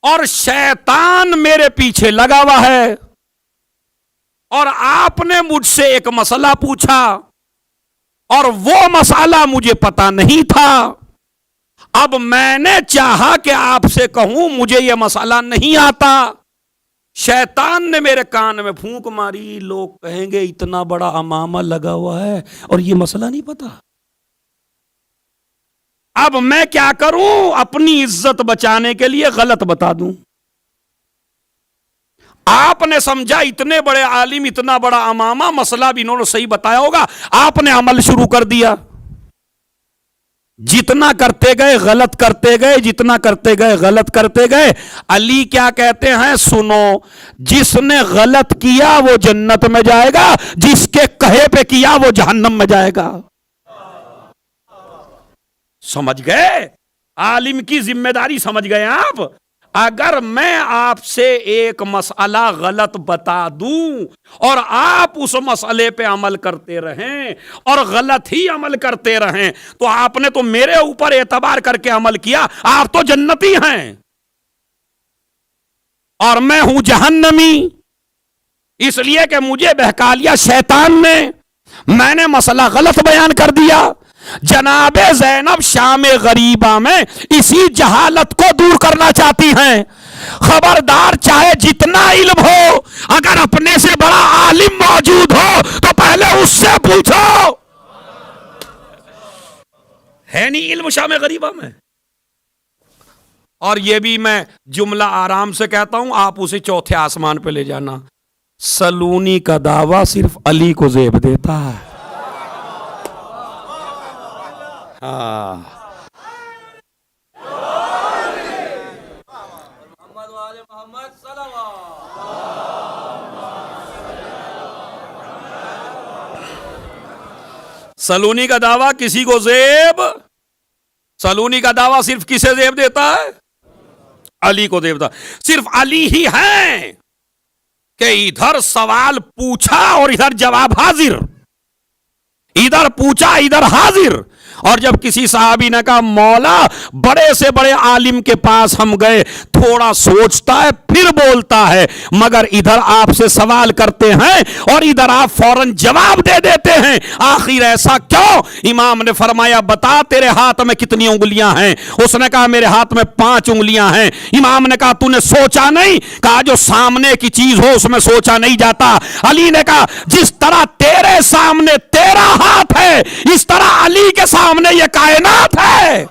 S1: और शैतान मेरे पीछे लगा हुआ है, और आपने मुझसे एक मसला पूछा और वो मसाला मुझे पता नहीं था। अब मैंने चाहा कि आपसे कहूं मुझे यह मसाला नहीं आता, शैतान ने मेरे कान में फूंक मारी, लोग कहेंगे इतना बड़ा अमामा लगा हुआ है और यह मसला नहीं पता। अब मैं क्या करूं, अपनी इज्जत बचाने के लिए गलत बता दूं। आपने समझा इतने बड़े आलिम, इतना बड़ा अमामा, मसला भी इन्होंने सही बताया होगा, आपने अमल शुरू कर दिया। जितना करते गए गलत करते गए, जितना करते गए गलत करते गए। अली क्या कहते हैं, सुनो, जिसने गलत किया वो जन्नत में जाएगा, जिसके कहे पे किया वो जहन्नम में जाएगा। समझ गए? आलिम की जिम्मेदारी समझ गए आप? अगर मैं आपसे एक मसला गलत बता दूं और आप उस मसले पे अमल करते रहें और गलत ही अमल करते रहें, तो आपने तो मेरे ऊपर एतबार करके अमल किया, आप तो जन्नती हैं और मैं हूं जहन्नमी। इसलिए कि मुझे बहका लिया शैतान ने, मैंने मसला गलत बयान कर दिया। जनाबे ज़ैनब शाम गरीबा में इसी जहालत को दूर करना चाहती हैं। खबरदार, चाहे जितना इल्म हो, अगर अपने से बड़ा आलिम मौजूद हो तो पहले उससे पूछो। है नहीं इल्म शाम गरीबा में। और ये भी मैं जुमला आराम से कहता हूं, आप उसे चौथे आसमान पे ले जाना। सलूनी का दावा सिर्फ अली को ज़ेब देता है। हाँ, सलूनी का दावा किसी को ज़ेब, सलूनी का दावा सिर्फ किसे ज़ेब देता है? अली को देवता। सिर्फ अली ही हैं कि इधर सवाल पूछा और इधर जवाब हाजिर, इधर पूछा इधर हाजिर। और जब किसी साहबी ने कहा मौला बड़े से बड़े आलिम के पास हम गए, थोड़ा सोचता है फिर बोलता है, मगर इधर आपसे सवाल करते हैं और इधर आप फौरन जवाब दे देते हैं, आखिर ऐसा क्यों? इमाम ने फरमाया बता तेरे हाथ में कितनी उंगलियां हैं? उसने कहा मेरे हाथ में 5 उंगलियां हैं। इमाम ने कहा तूने सोचा नहीं? कहा जो सामने की चीज हो उसमें सोचा नहीं जाता। अली ने कहा जिस तरह तेरे सामने तेरा हाथ है, इस तरह अली के सामने ये कायनात है।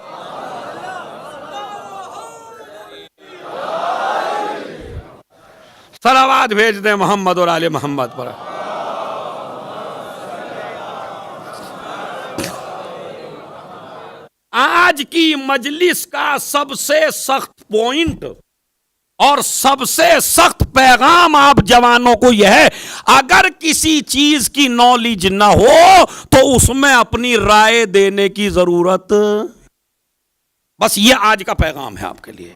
S1: सलावात भेज दे मोहम्मद और आले मोहम्मद पर। आज की मजलिस का सबसे सख्त पॉइंट और सबसे सख्त पैगाम आप जवानों को यह है, अगर किसी चीज की नॉलेज ना हो तो उसमें अपनी राय देने की जरूरत, बस ये आज का पैगाम है आपके लिए।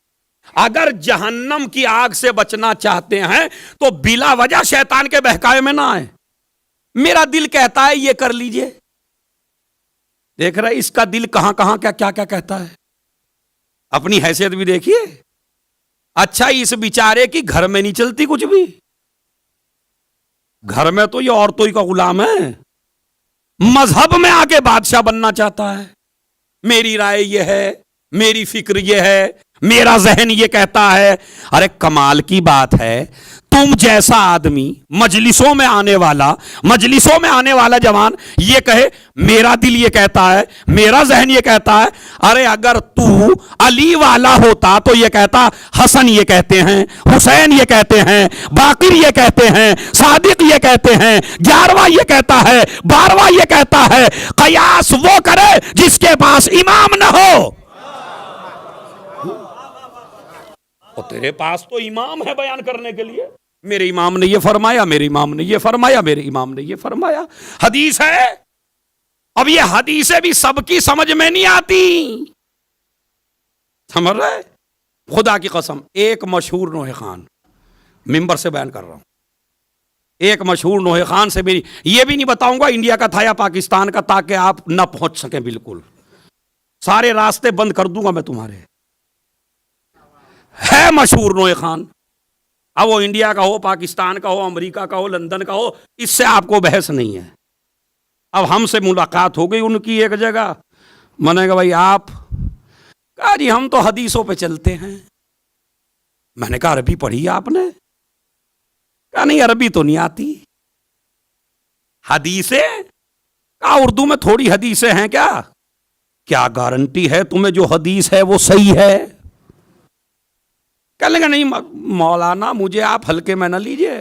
S1: अगर जहन्नम की आग से बचना चाहते हैं तो बिला वजह शैतान के बहकावे में ना आए। मेरा दिल कहता है ये कर लीजिए, देख रहे इसका दिल कहां कहां क्या क्या क्या कहता है। अपनी हैसियत भी देखिए। अच्छा इस बेचारे की घर में नहीं चलती कुछ भी, घर में तो ये औरतों का गुलाम है, मजहब में आके बादशाह बनना चाहता है। मेरी राय ये है, मेरी फिक्र ये है, मेरा जहन ये कहता है। अरे कमाल की बात है, तुम जैसा आदमी मजलिसों में आने वाला जवान ये कहे मेरा दिल ये कहता है, मेरा जहन ये कहता है। अरे अगर तू अली वाला होता तो ये कहता हसन ये कहते हैं, हुसैन ये कहते हैं, बाकिर ये कहते हैं, सादिक ये कहते हैं, 11वां ये कहता है, 12वां ये कहता है। कयास वो करे जिसके पास इमाम ना हो। और तेरे पास तो इमाम है बयान करने के लिए, मेरे इमाम ने ये फरमाया, मेरे इमाम ने ये फरमाया, मेरे इमाम ने ये फरमाया। हदीस है। अब ये हदीसें भी सबकी समझ में नहीं आती, समझ रहे? खुदा की कसम, एक मशहूर नोहे खान, मिंबर से बयान कर रहा हूं, एक मशहूर नोहे खान से मेरी, ये भी नहीं बताऊंगा इंडिया का था या पाकिस्तान का, ताकि आप न पहुंच सके। बिल्कुल सारे रास्ते बंद कर दूंगा मैं तुम्हारे। है मशहूर नोहे खान, अब वो इंडिया का हो, पाकिस्तान का हो, अमेरिका का हो, लंदन का हो, इससे आपको बहस नहीं है। अब हमसे मुलाकात हो गई उनकी एक जगह, मैंने कहा भाई आप, कहा जी हम तो हदीसों पे चलते हैं। मैंने कहा अरबी पढ़ी आपने? कहा नहीं अरबी तो नहीं आती। हदीसें? कहा उर्दू में थोड़ी हदीसें हैं क्या? क्या गारंटी है तुम्हें जो हदीस है वो सही है? कहने लगा नहीं मौलाना मुझे आप हल्के में ना लीजिए।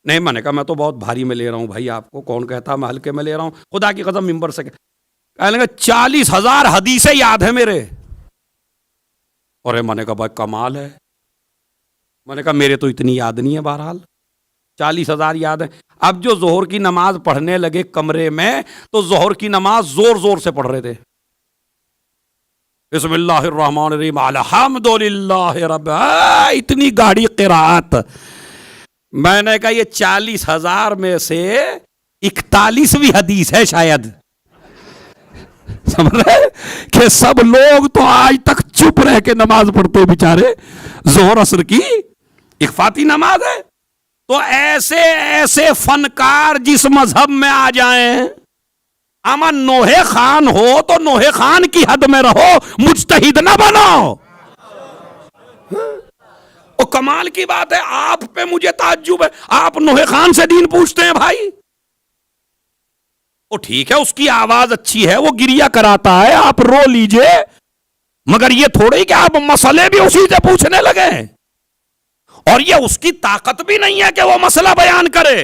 S1: नहीं, मैंने कहा मैं तो बहुत भारी में ले रहा हूं भाई, आपको कौन कहता मैं हल्के में ले रहा हूं, खुदा की कसम मिंबर से। कहने लगा 40,000 हदीसें याद है मेरे। और मैंने कहा भाई कमाल है। मैंने कहा मेरे तो इतनी याद नहीं है, बहरहाल 40,000 याद है। अब जो जोहर की नमाज पढ़ने लगे कमरे में, तो जोहर की नमाज जोर जोर से पढ़ रहे थे, बिस्मिल्लाहिर्रहमानिर्रहीम अल्हम्दुलिल्लाह रब्ब, इतनी गाढ़ी क़िराअत। मैंने कहा ये 40,000 में से 41वीं हदीस है शायद। समझ रहे कि सब लोग तो आज तक चुप रह के नमाज पढ़ते बेचारे। जोहर असर की इख्फाती नमाज है, तो ऐसे ऐसे फनकार जिस मजहब में आ जाएं, अमन नोहे खान हो तो नोहे खान की हद में रहो, मुज्तहिद ना बनो। और कमाल की बात है, आप पे मुझे ताज्जुब है, आप नोहे खान से दीन पूछते हैं भाई। वो ठीक है, उसकी आवाज अच्छी है, वो गिरिया कराता है, आप रो लीजिए, मगर ये थोड़े ही कि आप मसले भी उसी से पूछने लगे। और ये उसकी ताकत भी नहीं है कि वो मसला बयान करे।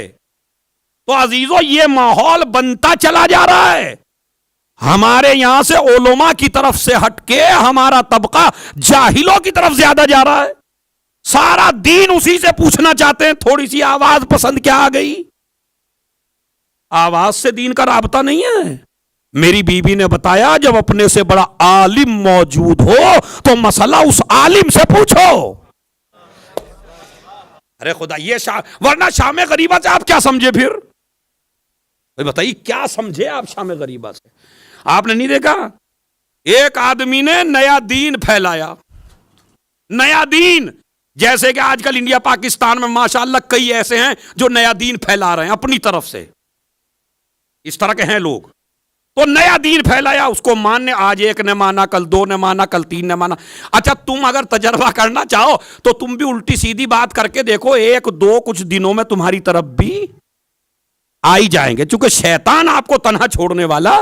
S1: तो अजीजों, ये माहौल बनता चला जा रहा है। हमारे यहां से उलमा की तरफ से हटके हमारा तबका जाहिलों की तरफ ज्यादा जा रहा है। सारा दीन उसी से पूछना चाहते हैं। थोड़ी सी आवाज पसंद क्या आ गई? आवाज से दीन का राबता नहीं है। मेरी बीबी ने बताया, जब अपने से बड़ा आलिम मौजूद हो तो मसला उस आलिम से पूछो। अरे खुदा, ये वरना शाम गरीबा से आप क्या समझे? फिर भाई बताइए, क्या समझे आप शाम गरीबा से? आपने नहीं देखा, एक आदमी ने नया दीन फैलाया, नया दीन। जैसे कि आजकल इंडिया पाकिस्तान में माशाअल्लाह कई ऐसे हैं जो नया दीन फैला रहे हैं अपनी तरफ से, इस तरह के हैं लोग। तो नया दीन फैलाया, उसको मानने, आज एक ने माना, कल दो ने माना, कल तीन ने माना। अच्छा, तुम अगर तजर्बा करना चाहो तो तुम भी उल्टी सीधी बात करके देखो, एक दो कुछ दिनों में तुम्हारी तरफ भी आ ही जाएंगे, क्योंकि शैतान आपको तन्हा छोड़ने वाला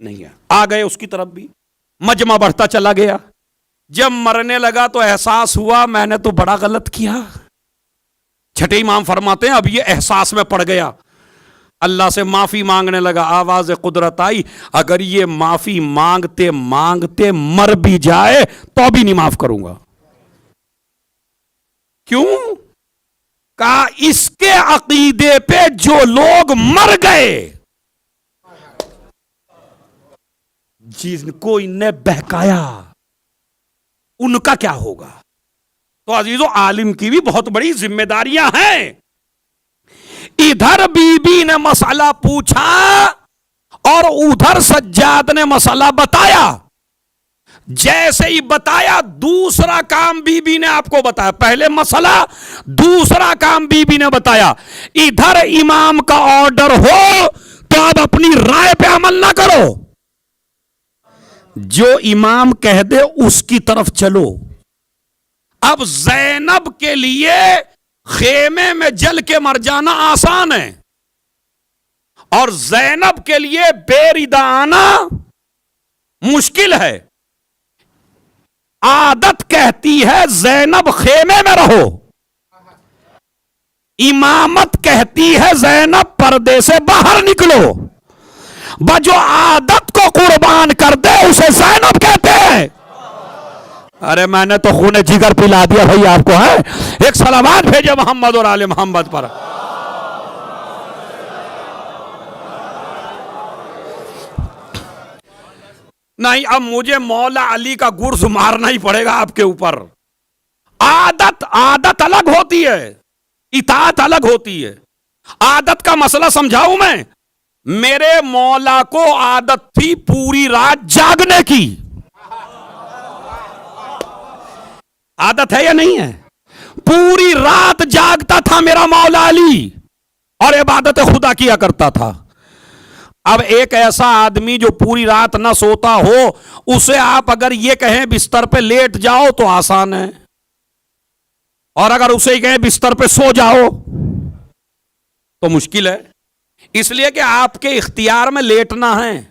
S1: नहीं है। आ गए उसकी तरफ भी, मजमा बढ़ता चला गया। जब मरने लगा तो एहसास हुआ मैंने तो बड़ा गलत किया। छठे इमाम फरमाते हैं, अब ये एहसास में पड़ गया, अल्लाह से माफी मांगने लगा। आवाज कुदरत आई, अगर ये माफी मांगते मांगते मर भी जाए तो भी नहीं माफ करूंगा। क्यों? कहा, इसके अकीदे पे जो लोग मर गए, जिनको इनने बहकाया, उनका क्या होगा? तो अजीजों, आलिम की भी बहुत बड़ी जिम्मेदारियां हैं। इधर बीबी ने मसला पूछा और उधर सज्जाद ने मसला बताया। जैसे ही बताया, दूसरा काम बीबी ने आपको बताया। पहले मसला, दूसरा काम बीबी ने बताया। इधर इमाम का ऑर्डर हो तो आप अपनी राय पे अमल ना करो, जो इमाम कह दे उसकी तरफ चलो। अब ज़ैनब के लिए खेमे में जल के मर जाना आसान है, और ज़ैनब के लिए बेरिदा आना मुश्किल है। आदत कहती है ज़ैनब खेमे में रहो, इमामत कहती है ज़ैनब पर्दे से बाहर निकलो। जो आदत को कुर्बान कर दे उसे ज़ैनब कहते हैं। अरे मैंने तो खूने जिगर पिला दिया भाई आपको, है। एक सलावत भेजे मोहम्मद और आले मोहम्मद पर। नहीं, अब मुझे मौला अली का गुर्ज मारना ही पड़ेगा आपके ऊपर। आदत अलग होती है, इताअत अलग होती है। आदत का मसला समझाऊं मैं। मेरे मौला को आदत थी पूरी रात जागने की। आदत है या नहीं है? पूरी रात जागता था मेरा मौला अली और इबादत खुदा किया करता था। अब एक ऐसा आदमी जो पूरी रात ना सोता हो, उसे आप अगर ये कहें बिस्तर पे लेट जाओ तो आसान है, और अगर उसे कहें बिस्तर पे सो जाओ तो मुश्किल है। इसलिए कि आपके इख्तियार में लेटना है,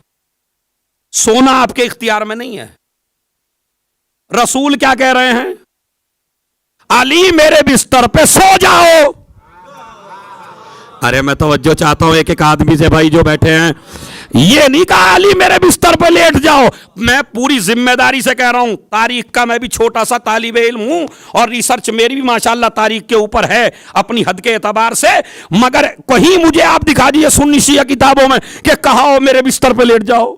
S1: सोना आपके इख्तियार में नहीं है। रसूल क्या कह रहे हैं? अली मेरे बिस्तर पे सो जाओ। अरे मैं तवज्जो चाहता हूं एक एक आदमी से भाई जो बैठे हैं। ये नहीं कहा अली मेरे बिस्तर पे लेट जाओ। मैं पूरी जिम्मेदारी से कह रहा हूं, तारीख का मैं भी छोटा सा तालिबे इल्म हूं और रिसर्च मेरी भी माशाल्लाह तारीख के ऊपर है अपनी हद के एतबार से, मगर कहीं मुझे आप दिखा दीजिए सुन्नी शिया किताबों में कि कहा हो मेरे बिस्तर पे लेट जाओ।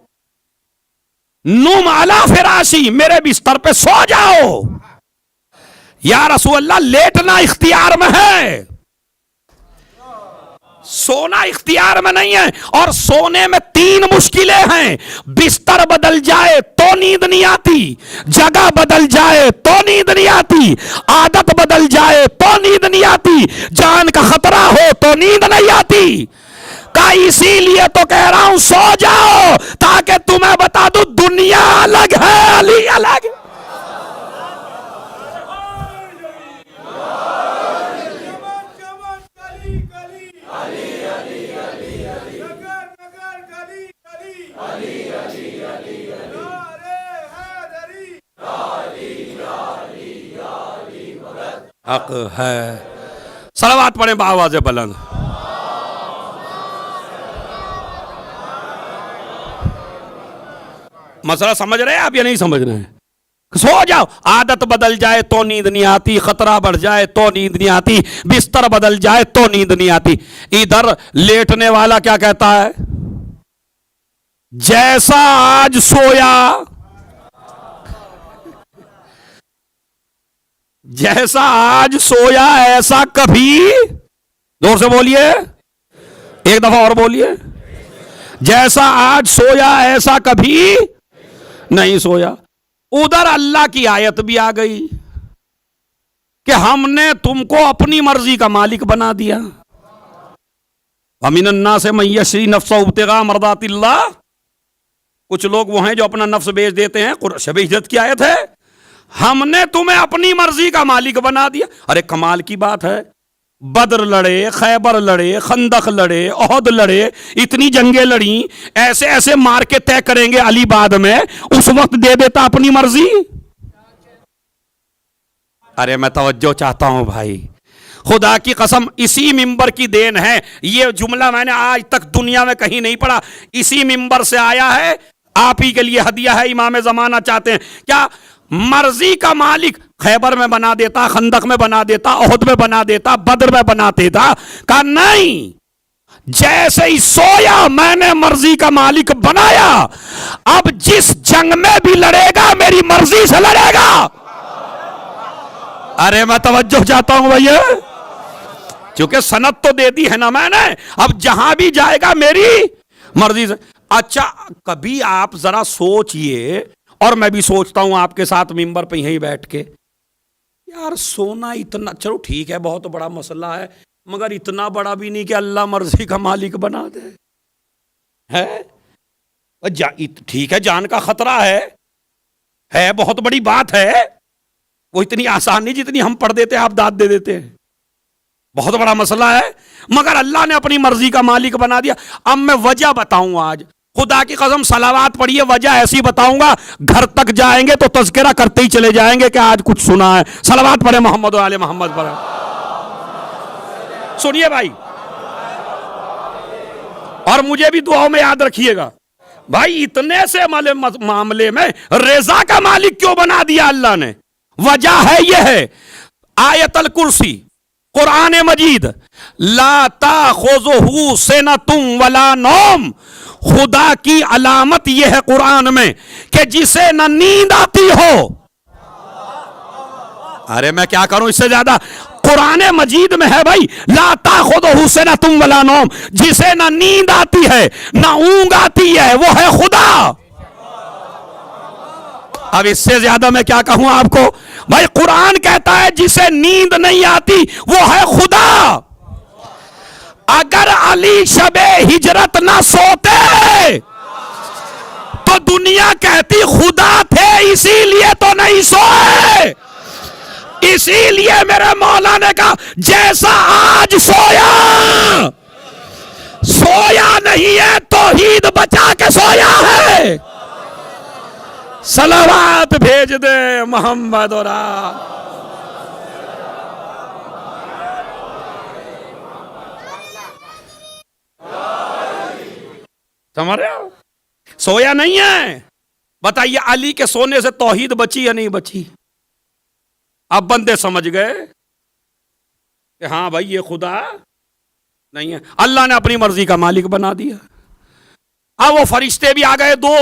S1: नुम अला फिराशी, मेरे बिस्तर पे सो जाओ। या रसूल अल्लाह, लेटना इख्तियार में है, सोना इख्तियार में नहीं है। और सोने में तीन मुश्किलें हैं। बिस्तर बदल जाए तो नींद नहीं आती, जगह बदल जाए तो नींद नहीं आती, आदत बदल जाए तो नींद नहीं आती, जान का खतरा हो तो नींद नहीं आती। का इसीलिए तो कह रहा हूं सो जाओ, ताकि तुम्हें बता दूं दुनिया अलग है, अली अलग है। हक है। सलावत पढ़े बावाज़े बुलंद। मसला समझ रहे हैं आप या नहीं समझ रहे हैं? सो जाओ, आदत बदल जाए तो नींद नहीं आती, खतरा बढ़ जाए तो नींद नहीं आती, बिस्तर बदल जाए तो नींद नहीं आती। इधर लेटने वाला क्या कहता है? जैसा आज सोया, जैसा आज सोया ऐसा कभी, जोर से बोलिए, एक दफा और बोलिए, जैसा आज सोया ऐसा कभी नहीं सोया। उधर अल्लाह की आयत भी आ गई कि हमने तुमको अपनी मर्जी का मालिक बना दिया। अमीनन्ना से मैयशरी नफ्सा उब्तिगा मर्दातिल्लाह। कुछ लोग वो हैं जो अपना नफ्स बेच देते हैं। शबे हिजरत की आयत है, हमने तुम्हें अपनी मर्जी का मालिक बना दिया। अरे कमाल की बात है, बद्र लड़े, खैबर लड़े, खंदक लड़े, ओहद लड़े, इतनी जंगें लड़ी, ऐसे ऐसे मार के तय करेंगे अलीबाद में, उस वक्त दे देता अपनी मर्जी। अरे मैं तवज्जो चाहता हूं भाई, खुदा की कसम इसी मिंबर की देन है। ये जुमला मैंने आज तक दुनिया में कहीं नहीं पढ़ा, इसी मिंबर से आया है। आप ही के लिए हदिया है, इमाम ज़माना चाहते हैं क्या? मर्जी का मालिक खैबर में बना देता, खंदक में बना देता, ओहद में बना देता, बद्र में बना देता। कहा नहीं, जैसे ही सोया मैंने मर्जी का मालिक बनाया, अब जिस जंग में भी लड़ेगा मेरी मर्जी से लड़ेगा। अरे मैं तवज्जो चाहता हूं भैया, क्योंकि सनद तो दे दी है ना मैंने, अब जहां भी जाएगा मेरी मर्जी से। अच्छा कभी आप जरा सोचिए, और मैं भी सोचता हूं आपके साथ मिंबर पे यहीं बैठ के, यार सोना इतना, चलो ठीक है बहुत बड़ा मसला है, मगर इतना बड़ा भी नहीं कि अल्लाह मर्जी का मालिक बना दे। है ठीक है, जान का खतरा है बहुत बड़ी बात है, वो इतनी आसान नहीं जितनी हम पढ़ देते आप दाद दे देते हैं। बहुत बड़ा मसला है, मगर अल्लाह ने अपनी मर्जी का मालिक बना दिया। अब मैं वजह बताऊं, आज खुदा की कसम सलावात पढ़िए, वजह ऐसी बताऊंगा घर तक जाएंगे तो तज़किरा करते ही चले जाएंगे कि आज कुछ सुना है। सलावात पढ़े मोहम्मद वाले मोहम्मद पर। सुनिए भाई, और मुझे भी दुआओं में याद रखिएगा भाई, इतने से मामले में रेजा का मालिक क्यों बना दिया अल्लाह ने? वजह है यह है, आयतल कुर्सी कुरान मजीद, ला ताखुज़ुहु सिनतुम वला नौम, खुदा की अलामत यह है कुरान में कि जिसे न नींद आती हो। अरे मैं क्या करूं इससे ज्यादा, कुरान मजीद में है भाई, ला ताखुज़ुहु सिनतुम वला नौम, जिसे न नींद आती है न ऊंघ आती है, वो है खुदा। अब इससे ज्यादा मैं क्या कहूं आपको भाई, कुरान कहता है जिसे नींद नहीं आती वो है खुदा। अगर अली शबे हिजरत ना सोते तो दुनिया कहती खुदा थे इसीलिए तो नहीं सोए। इसीलिए मेरे मौला ने कहा जैसा आज सोया, सोया नहीं है तौहीद बचा के सोया है। सलावत भेज दे मोहम्मद और समझ रहे हो? सोया नहीं है। बताइए अली के सोने से तौहीद बची या नहीं बची? अब बंदे समझ गए कि हाँ भाई ये खुदा नहीं है, अल्लाह ने अपनी मर्जी का मालिक बना दिया। अब वो फरिश्ते भी आ गए दो,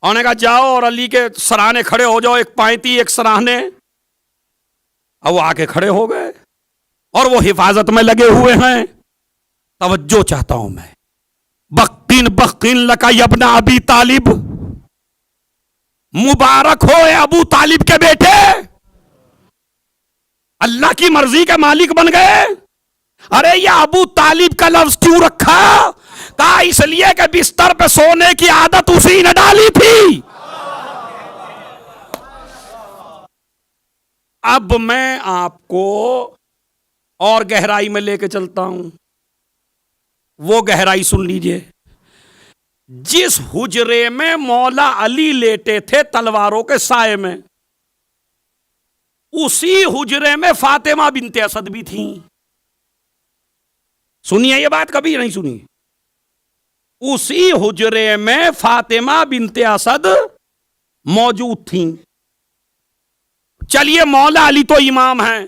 S1: उन्होंने कहा जाओ और अली के सराहने खड़े हो जाओ, एक पायती एक सराहने। अब वो आके खड़े हो गए। और वो हिफाजत में लगे हुए हैं। तवज्जो चाहता हूं मैं। बक्किन बक्किन लका यब्ना अबी तालिब, मुबारक हो ए अबू तालिब के बेटे, अल्लाह की मर्जी के मालिक बन गए। अरे ये अबू तालिब का लफ्ज क्यों रखा? कहा इसलिए कि बिस्तर पे सोने की आदत उसी ने डाली थी। अब मैं आपको और गहराई में लेके चलता हूं। वो गहराई सुन लीजिए। जिस हुजरे में मौला अली लेटे थे तलवारों के साए में, उसी हुजरे में फातिमा बिनते असद भी थी। सुनिए ये बात, कभी नहीं सुनी। उसी हुजरे में फातिमा बिनते असद मौजूद थी। चलिए मौला अली तो इमाम हैं,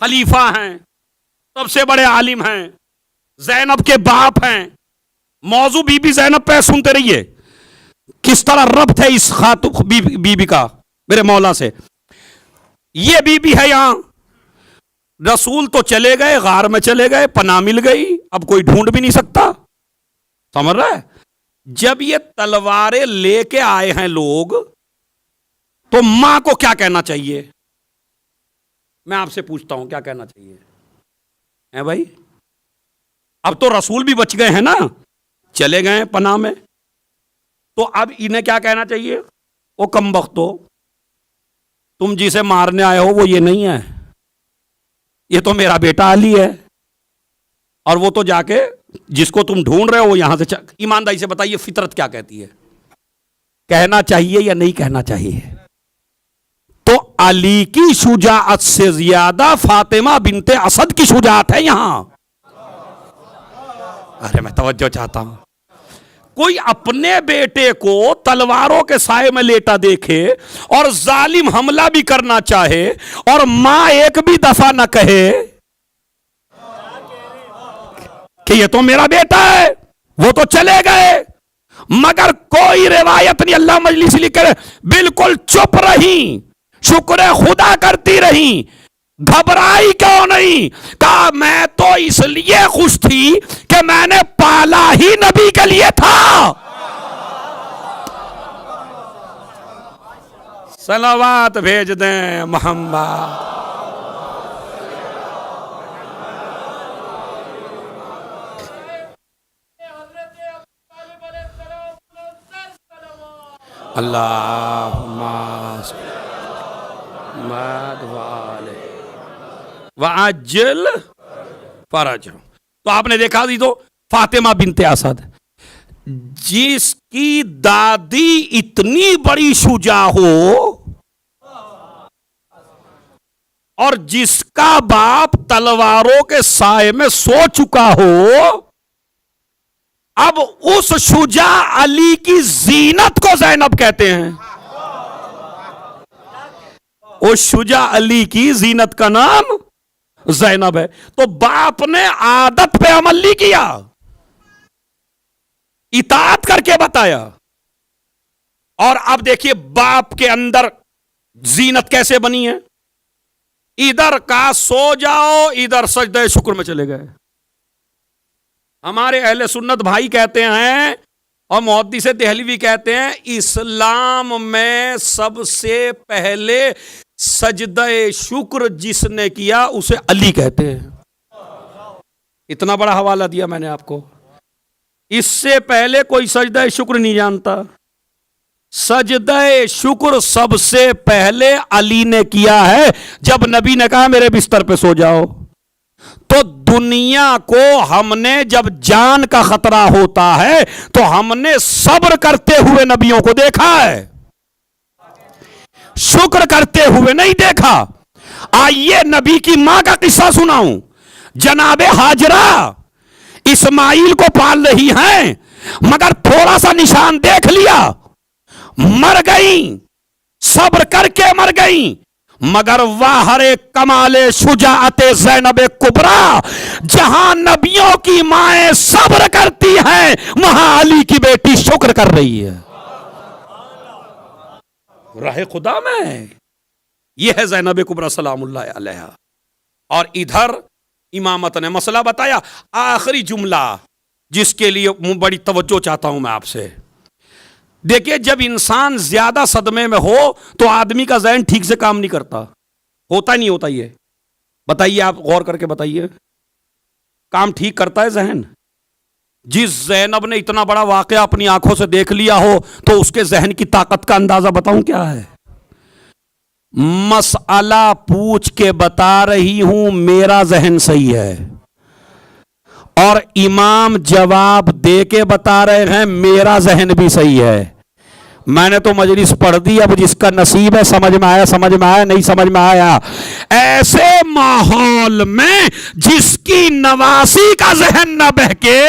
S1: खलीफा हैं, सबसे बड़े आलिम हैं, ज़ैनब के बाप हैं। मौजू बीबी ज़ैनब पे सुनते रहिए किस तरह रब्त है इस खातून बीबी का मेरे मौला से। ये बीबी है यहां। रसूल तो चले गए, गार में चले गए, पनाह मिल गई, अब कोई ढूंढ भी नहीं सकता। समझ रहा है? जब ये तलवारें लेके आए हैं लोग, तो मां को क्या कहना चाहिए? मैं आपसे पूछता हूं, क्या कहना चाहिए है भाई? अब तो रसूल भी बच गए हैं ना, चले गए पनाह में, तो अब इन्हें क्या कहना चाहिए? वो कमबख्तो, तुम जिसे मारने आए हो वो ये नहीं है, ये तो मेरा बेटा अली है, और वो तो जाके जिसको तुम ढूंढ रहे हो वो यहां से ईमानदारी से बताइए फितरत क्या कहती है? कहना चाहिए या नहीं कहना चाहिए? तो अली की शुजाअत से ज्यादा फातिमा बिनते असद की शुजाअत है यहां। अरे मैं तवज्जो चाहता हूं। कोई अपने बेटे को तलवारों के साए में लेटा देखे और जालिम हमला भी करना चाहे और मां एक भी दफा न कहे कि ये तो मेरा बेटा है, वो तो चले गए, मगर कोई रिवायत नहीं, अल्लाह मजलिस लिख कर बिल्कुल चुप रही, शुक्र खुदा करती रही, घबराई क्यों नहीं? कहा मैं तो इसलिए खुश थी कि मैंने पाला ही नबी के लिए था। सलावात भेज दें मोहम्मद। अल्लाहुम्मा वाजिल फरज। तो आपने देखा दी, तो फातिमा बिनते असद जिसकी दादी इतनी बड़ी शुजा हो और जिसका बाप तलवारों के साए में सो चुका हो, अब उस शुजा अली की जीनत को ज़ैनब कहते हैं। उस शुजा अली की जीनत का नाम ज़ैनब है। तो बाप ने आदत पे अमल नहीं किया, इताअत करके बताया। और अब देखिए बाप के अंदर जीनत कैसे बनी है। इधर का सो जाओ, इधर सजदे शुक्र में चले गए। हमारे अहले सुन्नत भाई कहते हैं और मुहद्दिस देहलवी कहते हैं, इस्लाम में सबसे पहले सजदे शुक्र जिसने किया उसे अली कहते हैं। इतना बड़ा हवाला दिया मैंने आपको। इससे पहले कोई सजदे शुक्र नहीं जानता। सजदे शुक्र सबसे पहले अली ने किया है। जब नबी ने कहा मेरे बिस्तर पे सो जाओ, तो दुनिया को हमने जब जान का खतरा होता है तो हमने सब्र करते हुए नबियों को देखा है, शुक्र करते हुए नहीं देखा। आइए नबी की मां का किस्सा सुनाऊं। जनाबे हाजरा इस्माइल को पाल रही हैं, मगर थोड़ा सा निशान देख लिया, मर गई, सब्र करके मर गई। मगर वाहरे कमाले शुजाअते ज़ैनबे कुबरा, जहां नबियों की माएं सब्र करती हैं, वहां अली की बेटी शुक्र कर रही है। राह खुदा में यह है ज़ैनबे कुबरा सलामुल्लाह अलैहा। और इधर इमामत ने मसला बताया। आखिरी जुमला जिसके लिए बड़ी तवज्जो चाहता हूं मैं आपसे, देखिए जब इंसान ज्यादा सदमे में हो तो आदमी का जहन ठीक से काम नहीं करता, होता नहीं होता ये? बताइए, आप गौर करके बताइए, काम ठीक करता है जहन? जिस ज़ैनब ने इतना बड़ा वाकया अपनी आंखों से देख लिया हो तो उसके जहन की ताकत का अंदाजा बताऊं क्या है? मसला पूछ के बता रही हूं, मेरा जहन सही है, और इमाम जवाब दे के बता रहे हैं मेरा जहन भी सही है। मैंने तो मजलिस पढ़ दी, अब जिसका नसीब है समझ में आया, समझ में आया, नहीं समझ में आया। ऐसे माहौल में जिसकी नवासी का जहन न बहके,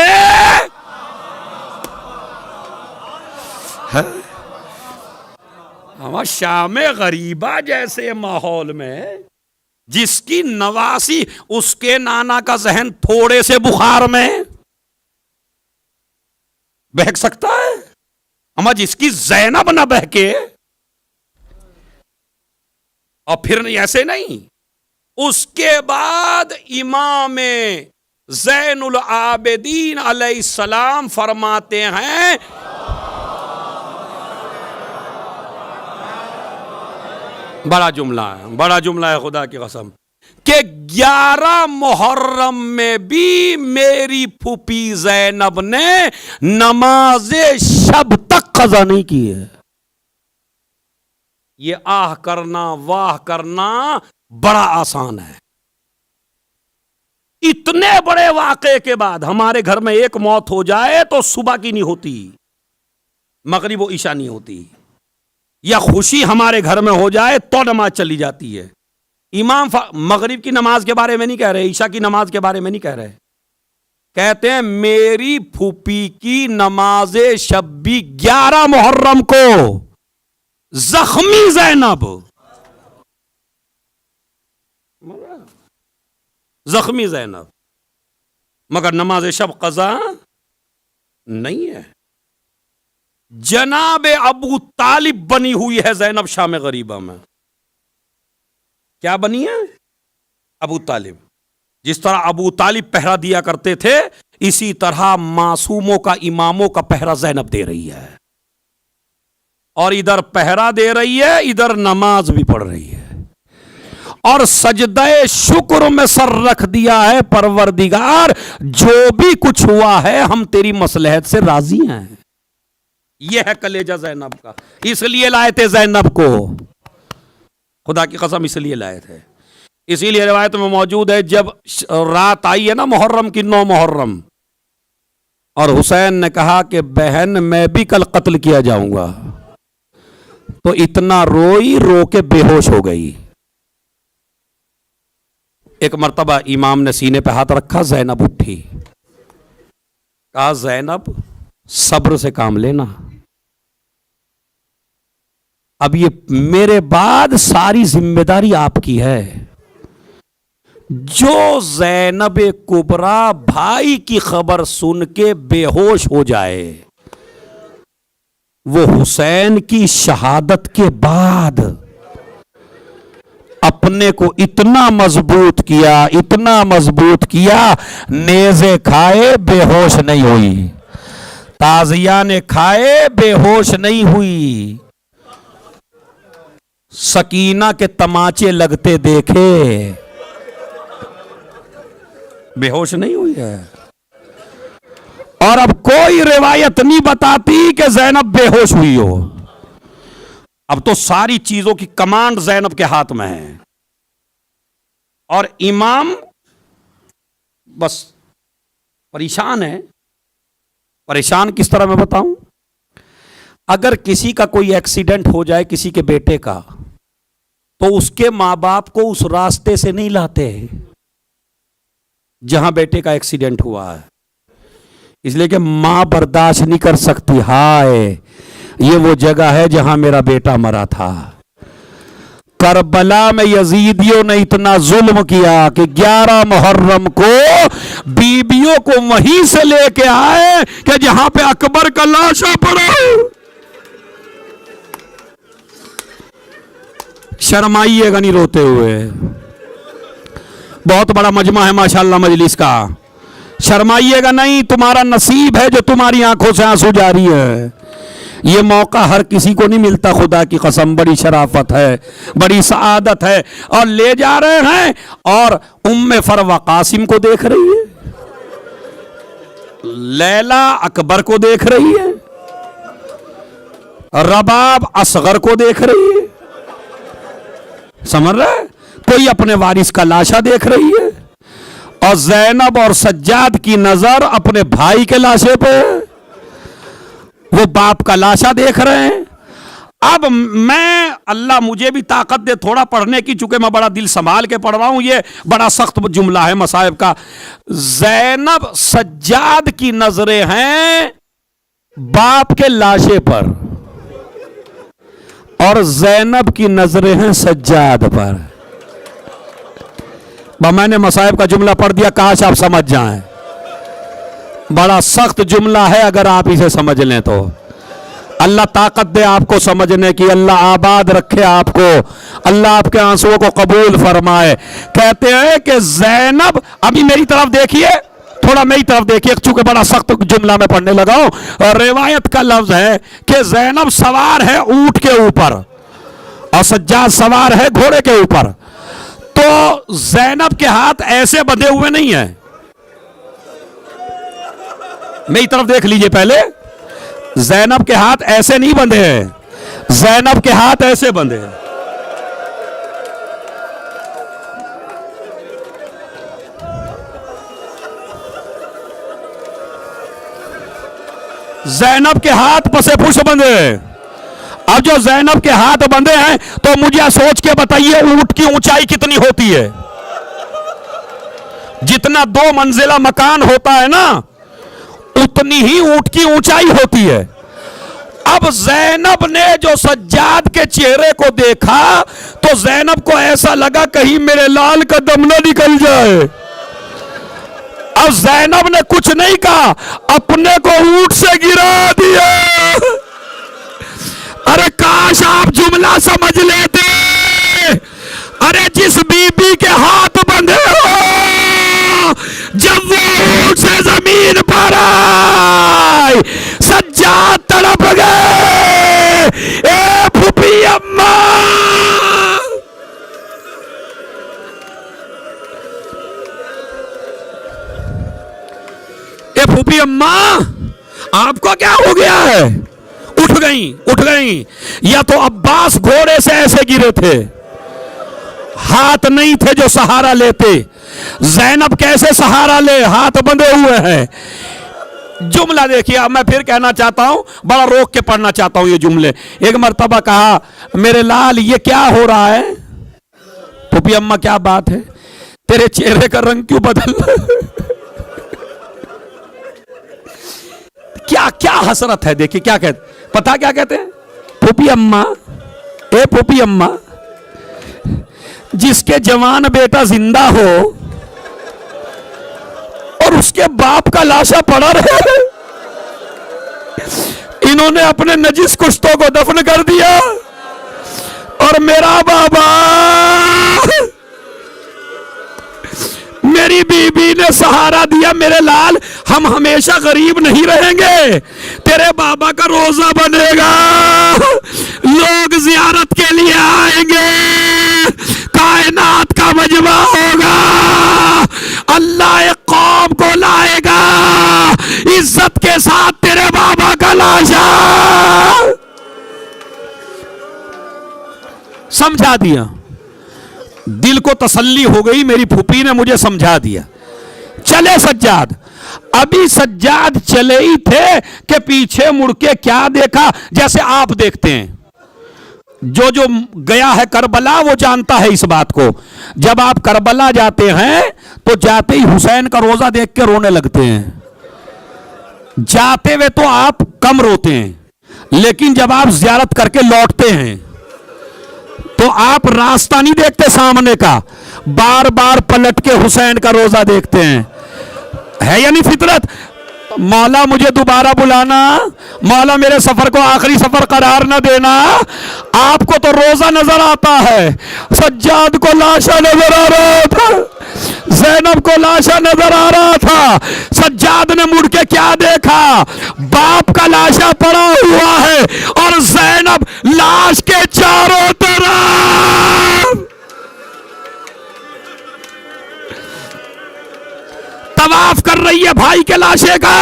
S1: हमारा शामे गरीबा जैसे माहौल में जिसकी नवासी, उसके नाना का जहन थोड़े से बुखार में बहक सकता है, हमारा जिसकी ज़ैनब ना बहके। और फिर ऐसे नहीं, उसके बाद इमाम ज़ैनुल आबिदीन अलैहिस्सलाम फरमाते हैं, बड़ा जुमला है खुदा की कसम, कि 11 मुहर्रम में भी मेरी फूफी ज़ैनब ने नमाज़े शब तक क़ज़ा नहीं की है। ये आह करना वाह करना बड़ा आसान है। इतने बड़े वाक़े के बाद हमारे घर में एक मौत हो जाए तो सुबह की नहीं होती, मगरिब व ईशा नहीं होती, या खुशी हमारे घर में हो जाए तो नमाज चली जाती है। इमाम मगरिब की नमाज के बारे में नहीं कह रहे, ईशा की नमाज के बारे में नहीं कह रहे, कहते हैं मेरी फूफी की नमाज़े शब्बी 11 मुहर्रम को जख्मी ज़ैनब, जख्मी ज़ैनब, मगर नमाज शब क़ज़ा नहीं है। जनाब अबू तालिब बनी हुई है ज़ैनब शाम गरीबा में। क्या बनी है? अबू तालिब। जिस तरह अबू तालिब पहरा दिया करते थे, इसी तरह मासूमों का, इमामों का पहरा ज़ैनब दे रही है। और इधर पहरा दे रही है, इधर नमाज भी पढ़ रही है, और सजदे शुक्र में सर रख दिया है, परवरदिगार जो भी कुछ हुआ है हम तेरी मसलहत से राजी हैं। यह है कलेजा ज़ैनब का, इसलिए लाए थे ज़ैनब को, खुदा की कसम इसलिए लाए थे। इसीलिए रिवायत में मौजूद है, जब रात आई है ना मुहर्रम की, 9 मुहर्रम, और हुसैन ने कहा कि बहन मैं भी कल कत्ल किया जाऊंगा, तो इतना रोई, रो के बेहोश हो गई। एक मर्तबा इमाम ने सीने पे हाथ रखा, ज़ैनब उठी, कहा ज़ैनब सब्र से काम लेना, अब ये मेरे बाद सारी जिम्मेदारी आपकी है। जो ज़ैनब कुबरा भाई की खबर सुन के बेहोश हो जाए, वो हुसैन की शहादत के बाद अपने को इतना मजबूत किया, इतना मजबूत किया, नेज़े खाए बेहोश नहीं हुई, ताज़िया ने खाए बेहोश नहीं हुई, सकीना के तमाचे लगते देखे बेहोश नहीं हुई है। और अब कोई रिवायत नहीं बताती कि ज़ैनब बेहोश हुई हो। अब तो सारी चीजों की कमांड ज़ैनब के हाथ में है, और इमाम बस परेशान है। परेशान किस तरह मैं बताऊं? अगर किसी का कोई एक्सीडेंट हो जाए, किसी के बेटे का, तो उसके मां बाप को उस रास्ते से नहीं लाते जहां बेटे का एक्सीडेंट हुआ है, इसलिए कि मां बर्दाश्त नहीं कर सकती, हाय ये वो जगह है जहां मेरा बेटा मरा था। करबला में यजीदियों ने इतना जुल्म किया कि 11 मुहर्रम को बीबियों को वहीं से लेके आए कि जहां पे अकबर का लाशा पड़ा। शर्माइएगा नहीं रोते हुए, बहुत बड़ा मजमा है माशाअल्लाह मजलिस का, शर्माइएगा नहीं, तुम्हारा नसीब है जो तुम्हारी आंखों से आंसू जारी है। ये मौका हर किसी को नहीं मिलता, खुदा की कसम, बड़ी शराफत है, बड़ी सआदत है। और ले जा रहे हैं और उम्मे फरवा कासिम को देख रही है, लैला अकबर को देख रही है, रबाब असगर को देख रही है, समझ रहे, कोई अपने वारिस का लाशा देख रही है, और जैनब और सज्जाद की नजर अपने भाई के लाशे पे, वो बाप का लाशा देख रहे हैं। अब मैं, अल्लाह मुझे भी ताकत दे थोड़ा पढ़ने की, चूंकि मैं बड़ा दिल संभाल के पढ़ रहा हूं, ये बड़ा सख्त जुमला है मसाइब का। जैनब सज्जाद की नजरें हैं बाप के लाशे पर, और जैनब की नजरें हैं सज्जाद पर। मैंने मसाइब का जुमला पढ़ दिया, काश आप समझ जाएं, बड़ा सख्त जुमला है, अगर आप इसे समझ लें तो अल्लाह ताकत दे आपको समझने की, अल्लाह आबाद रखे आपको, अल्लाह आपके आंसुओं को कबूल फरमाए। कहते हैं कि जैनब, अभी मेरी तरफ देखिए, थोड़ा मेरी तरफ देखिए, चूंकि बड़ा सख्त जुमला मैं पढ़ने लगा हूं। और रिवायत का लफ्ज है कि जैनब सवार है ऊंट के ऊपर और सज्जाद सवार है घोड़े के ऊपर। तो जैनब के हाथ ऐसे बंधे हुए नहीं है, मेरी तरफ देख लीजिए पहले, जैनब के हाथ ऐसे नहीं बंधे हैं, जैनब के हाथ ऐसे बंधे हैं। जैनब के हाथ पसे पुश बंधे हैं। अब जो जैनब के हाथ बंधे हैं, तो मुझे सोच के बताइए ऊंट की ऊंचाई कितनी होती है? जितना 2 मंजिला मकान होता है ना, उतनी ही ऊंट की ऊंचाई होती है। अब जैनब ने जो सज्जाद के चेहरे को देखा, तो जैनब को ऐसा लगा कहीं मेरे लाल का दम ना निकल जाए। अब जैनब ने कुछ नहीं कहा, अपने को ऊंट से गिरा दिया। अरे काश आप जुमला समझ लेते। अरे जिस बीबी के हाथ बंधे हो, जब वो ऊंट से जमीन पर आई, सज्जाद तड़प गए। ए फूफी अम्मा, ए फूफी अम्मा, आपको क्या हो गया है? उठ गई। या तो अब्बास घोड़े से ऐसे गिरे थे, हाथ नहीं थे जो सहारा लेते। जैनब कैसे सहारा ले, हाथ बंधे हुए हैं। जुमला देखिए, अब मैं फिर कहना चाहता हूं, बड़ा रोक के पढ़ना चाहता हूं ये जुमले। एक मर्तबा कहा, मेरे लाल ये क्या हो रहा है? फूफी अम्मा क्या बात है, तेरे चेहरे का रंग क्यों बदल क्या क्या हसरत है। देखिए क्या कहते, पता क्या कहते हैं? फूफी अम्मा, ए फूफी अम्मा, जिसके जवान बेटा जिंदा हो और उसके बाप का लाशा पड़ा रहे, इन्होंने अपने नजिस कुश्तों को दफन कर दिया, और मेरा बाबा, मेरी बीबी ने सहारा दिया। मेरे लाल, हम हमेशा गरीब नहीं रहेंगे, तेरे बाबा का रोजा बनेगा, लोग जियारत के लिए आएंगे, कायनात का मजमा होगा, अल्लाह एक कौम को लाएगा इज्जत के साथ, तेरे बाबा का लाशा। समझा दिया, दिल को तसल्ली हो गई, मेरी फूफी ने मुझे समझा दिया। चले सज्जाद। अभी सज्जाद चले ही थे कि पीछे मुड़ के क्या देखा, जैसे आप देखते हैं। जो जो गया है करबला वो जानता है इस बात को। जब आप करबला जाते हैं तो जाते ही हुसैन का रोजा देख के रोने लगते हैं। जाते हुए तो आप कम रोते हैं, लेकिन जब आप जियारत करके लौटते हैं तो आप रास्ता नहीं देखते सामने का, बार बार पलट के हुसैन का रोजा देखते हैं। है या नहीं फितरत? मौला मुझे दोबारा बुलाना, मौला मेरे सफर को आखिरी सफर करार न देना। आपको तो रोजा नजर आता है, सज्जाद को लाशा नजर आ रहा था। ज़ैनब को लाशा नजर आ रहा था। सज्जाद ने मुड़ के क्या देखा, बाप का लाशा पड़ा हुआ है और ज़ैनब लाश के चारों तरफ तवाफ कर रही है भाई के लाशे का।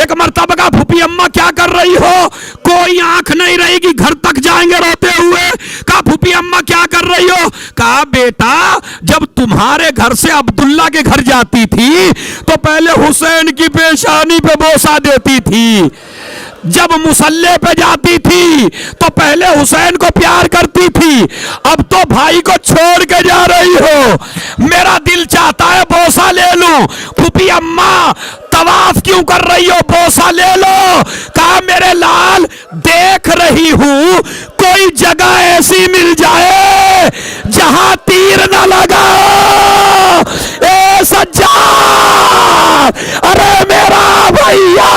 S1: एक मर्तबा का फूफी अम्मा क्या कर रही हो, कोई आंख नहीं रहेगी, घर तक जाएंगे रोते हुए। कहा फूफी अम्मा क्या कर रही हो, कहा बेटा जब तुम्हारे घर से अब्दुल्ला के घर जाती थी तो पहले हुसैन की पेशानी पे बोसा देती थी, जब मुसल्ले पे जाती थी तो पहले हुसैन को प्यार करती थी, अब तो भाई को छोड़ के जा रही हो। मेरा दिल चाहता है बोसा ले लूं। फूफी अम्मा तवाफ क्यों कर रही हो, बोसा ले लो। कहा मेरे लाल देख रही हूं कोई जगह ऐसी मिल जाए जहां तीर ना लगा। ए सज्जाद, अरे मेरा भैया,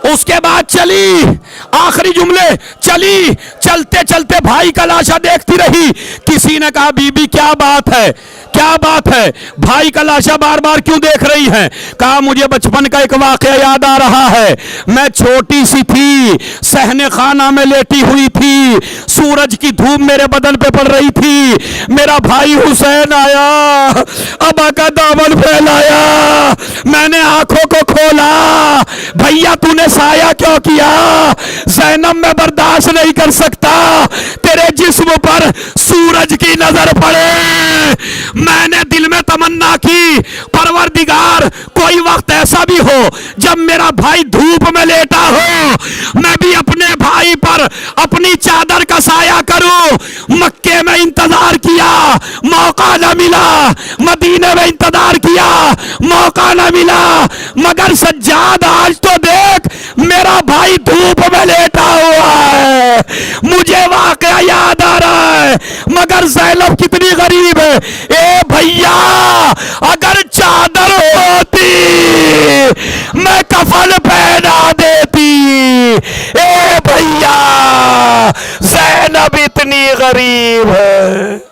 S1: उसके बाद चली, आखिरी जुमले चली, चलते चलते भाई का लाशा देखती रही। किसी ने कहा बीबी क्या बात है, क्या बात है, भाई का लाशा बार बार क्यों देख रही हैं? कहा मुझे बचपन का एक वाकया याद आ रहा है। मैं छोटी सी थी, सहने खाना में लेटी हुई थी, सूरज की धूप मेरे बदन पे पड़ रही थी, मेरा भाई हुसैन आया, अबा का दामन फैलाया, मैंने आंखों को खोला, भैया तूने साया क्यों किया? ज़ैनब मैं बर्दाश्त नहीं कर सकता तेरे जिस्म पर सूरज की नजर पड़े। मैंने दिल में तमन्ना की परवरदिगार कोई वक्त ऐसा भी हो जब मेरा भाई धूप में लेटा हो, मैं भी अपने भाई पर अपनी चादर का साया करूं। मक्के में इंतजार किया, मौका न मिला, मदीने में इंतजार किया, मौका न मिला, मगर सज्जाद आज तो देख मेरा भाई धूप में लेटा हुआ है। मुझे वाकया याद आ रहा है, मगर ज़ैनब कितनी गरीब है। ए भैया अगर चादर होती मैं कफन पहना देती। ए भैया ज़ैनब इतनी गरीब है।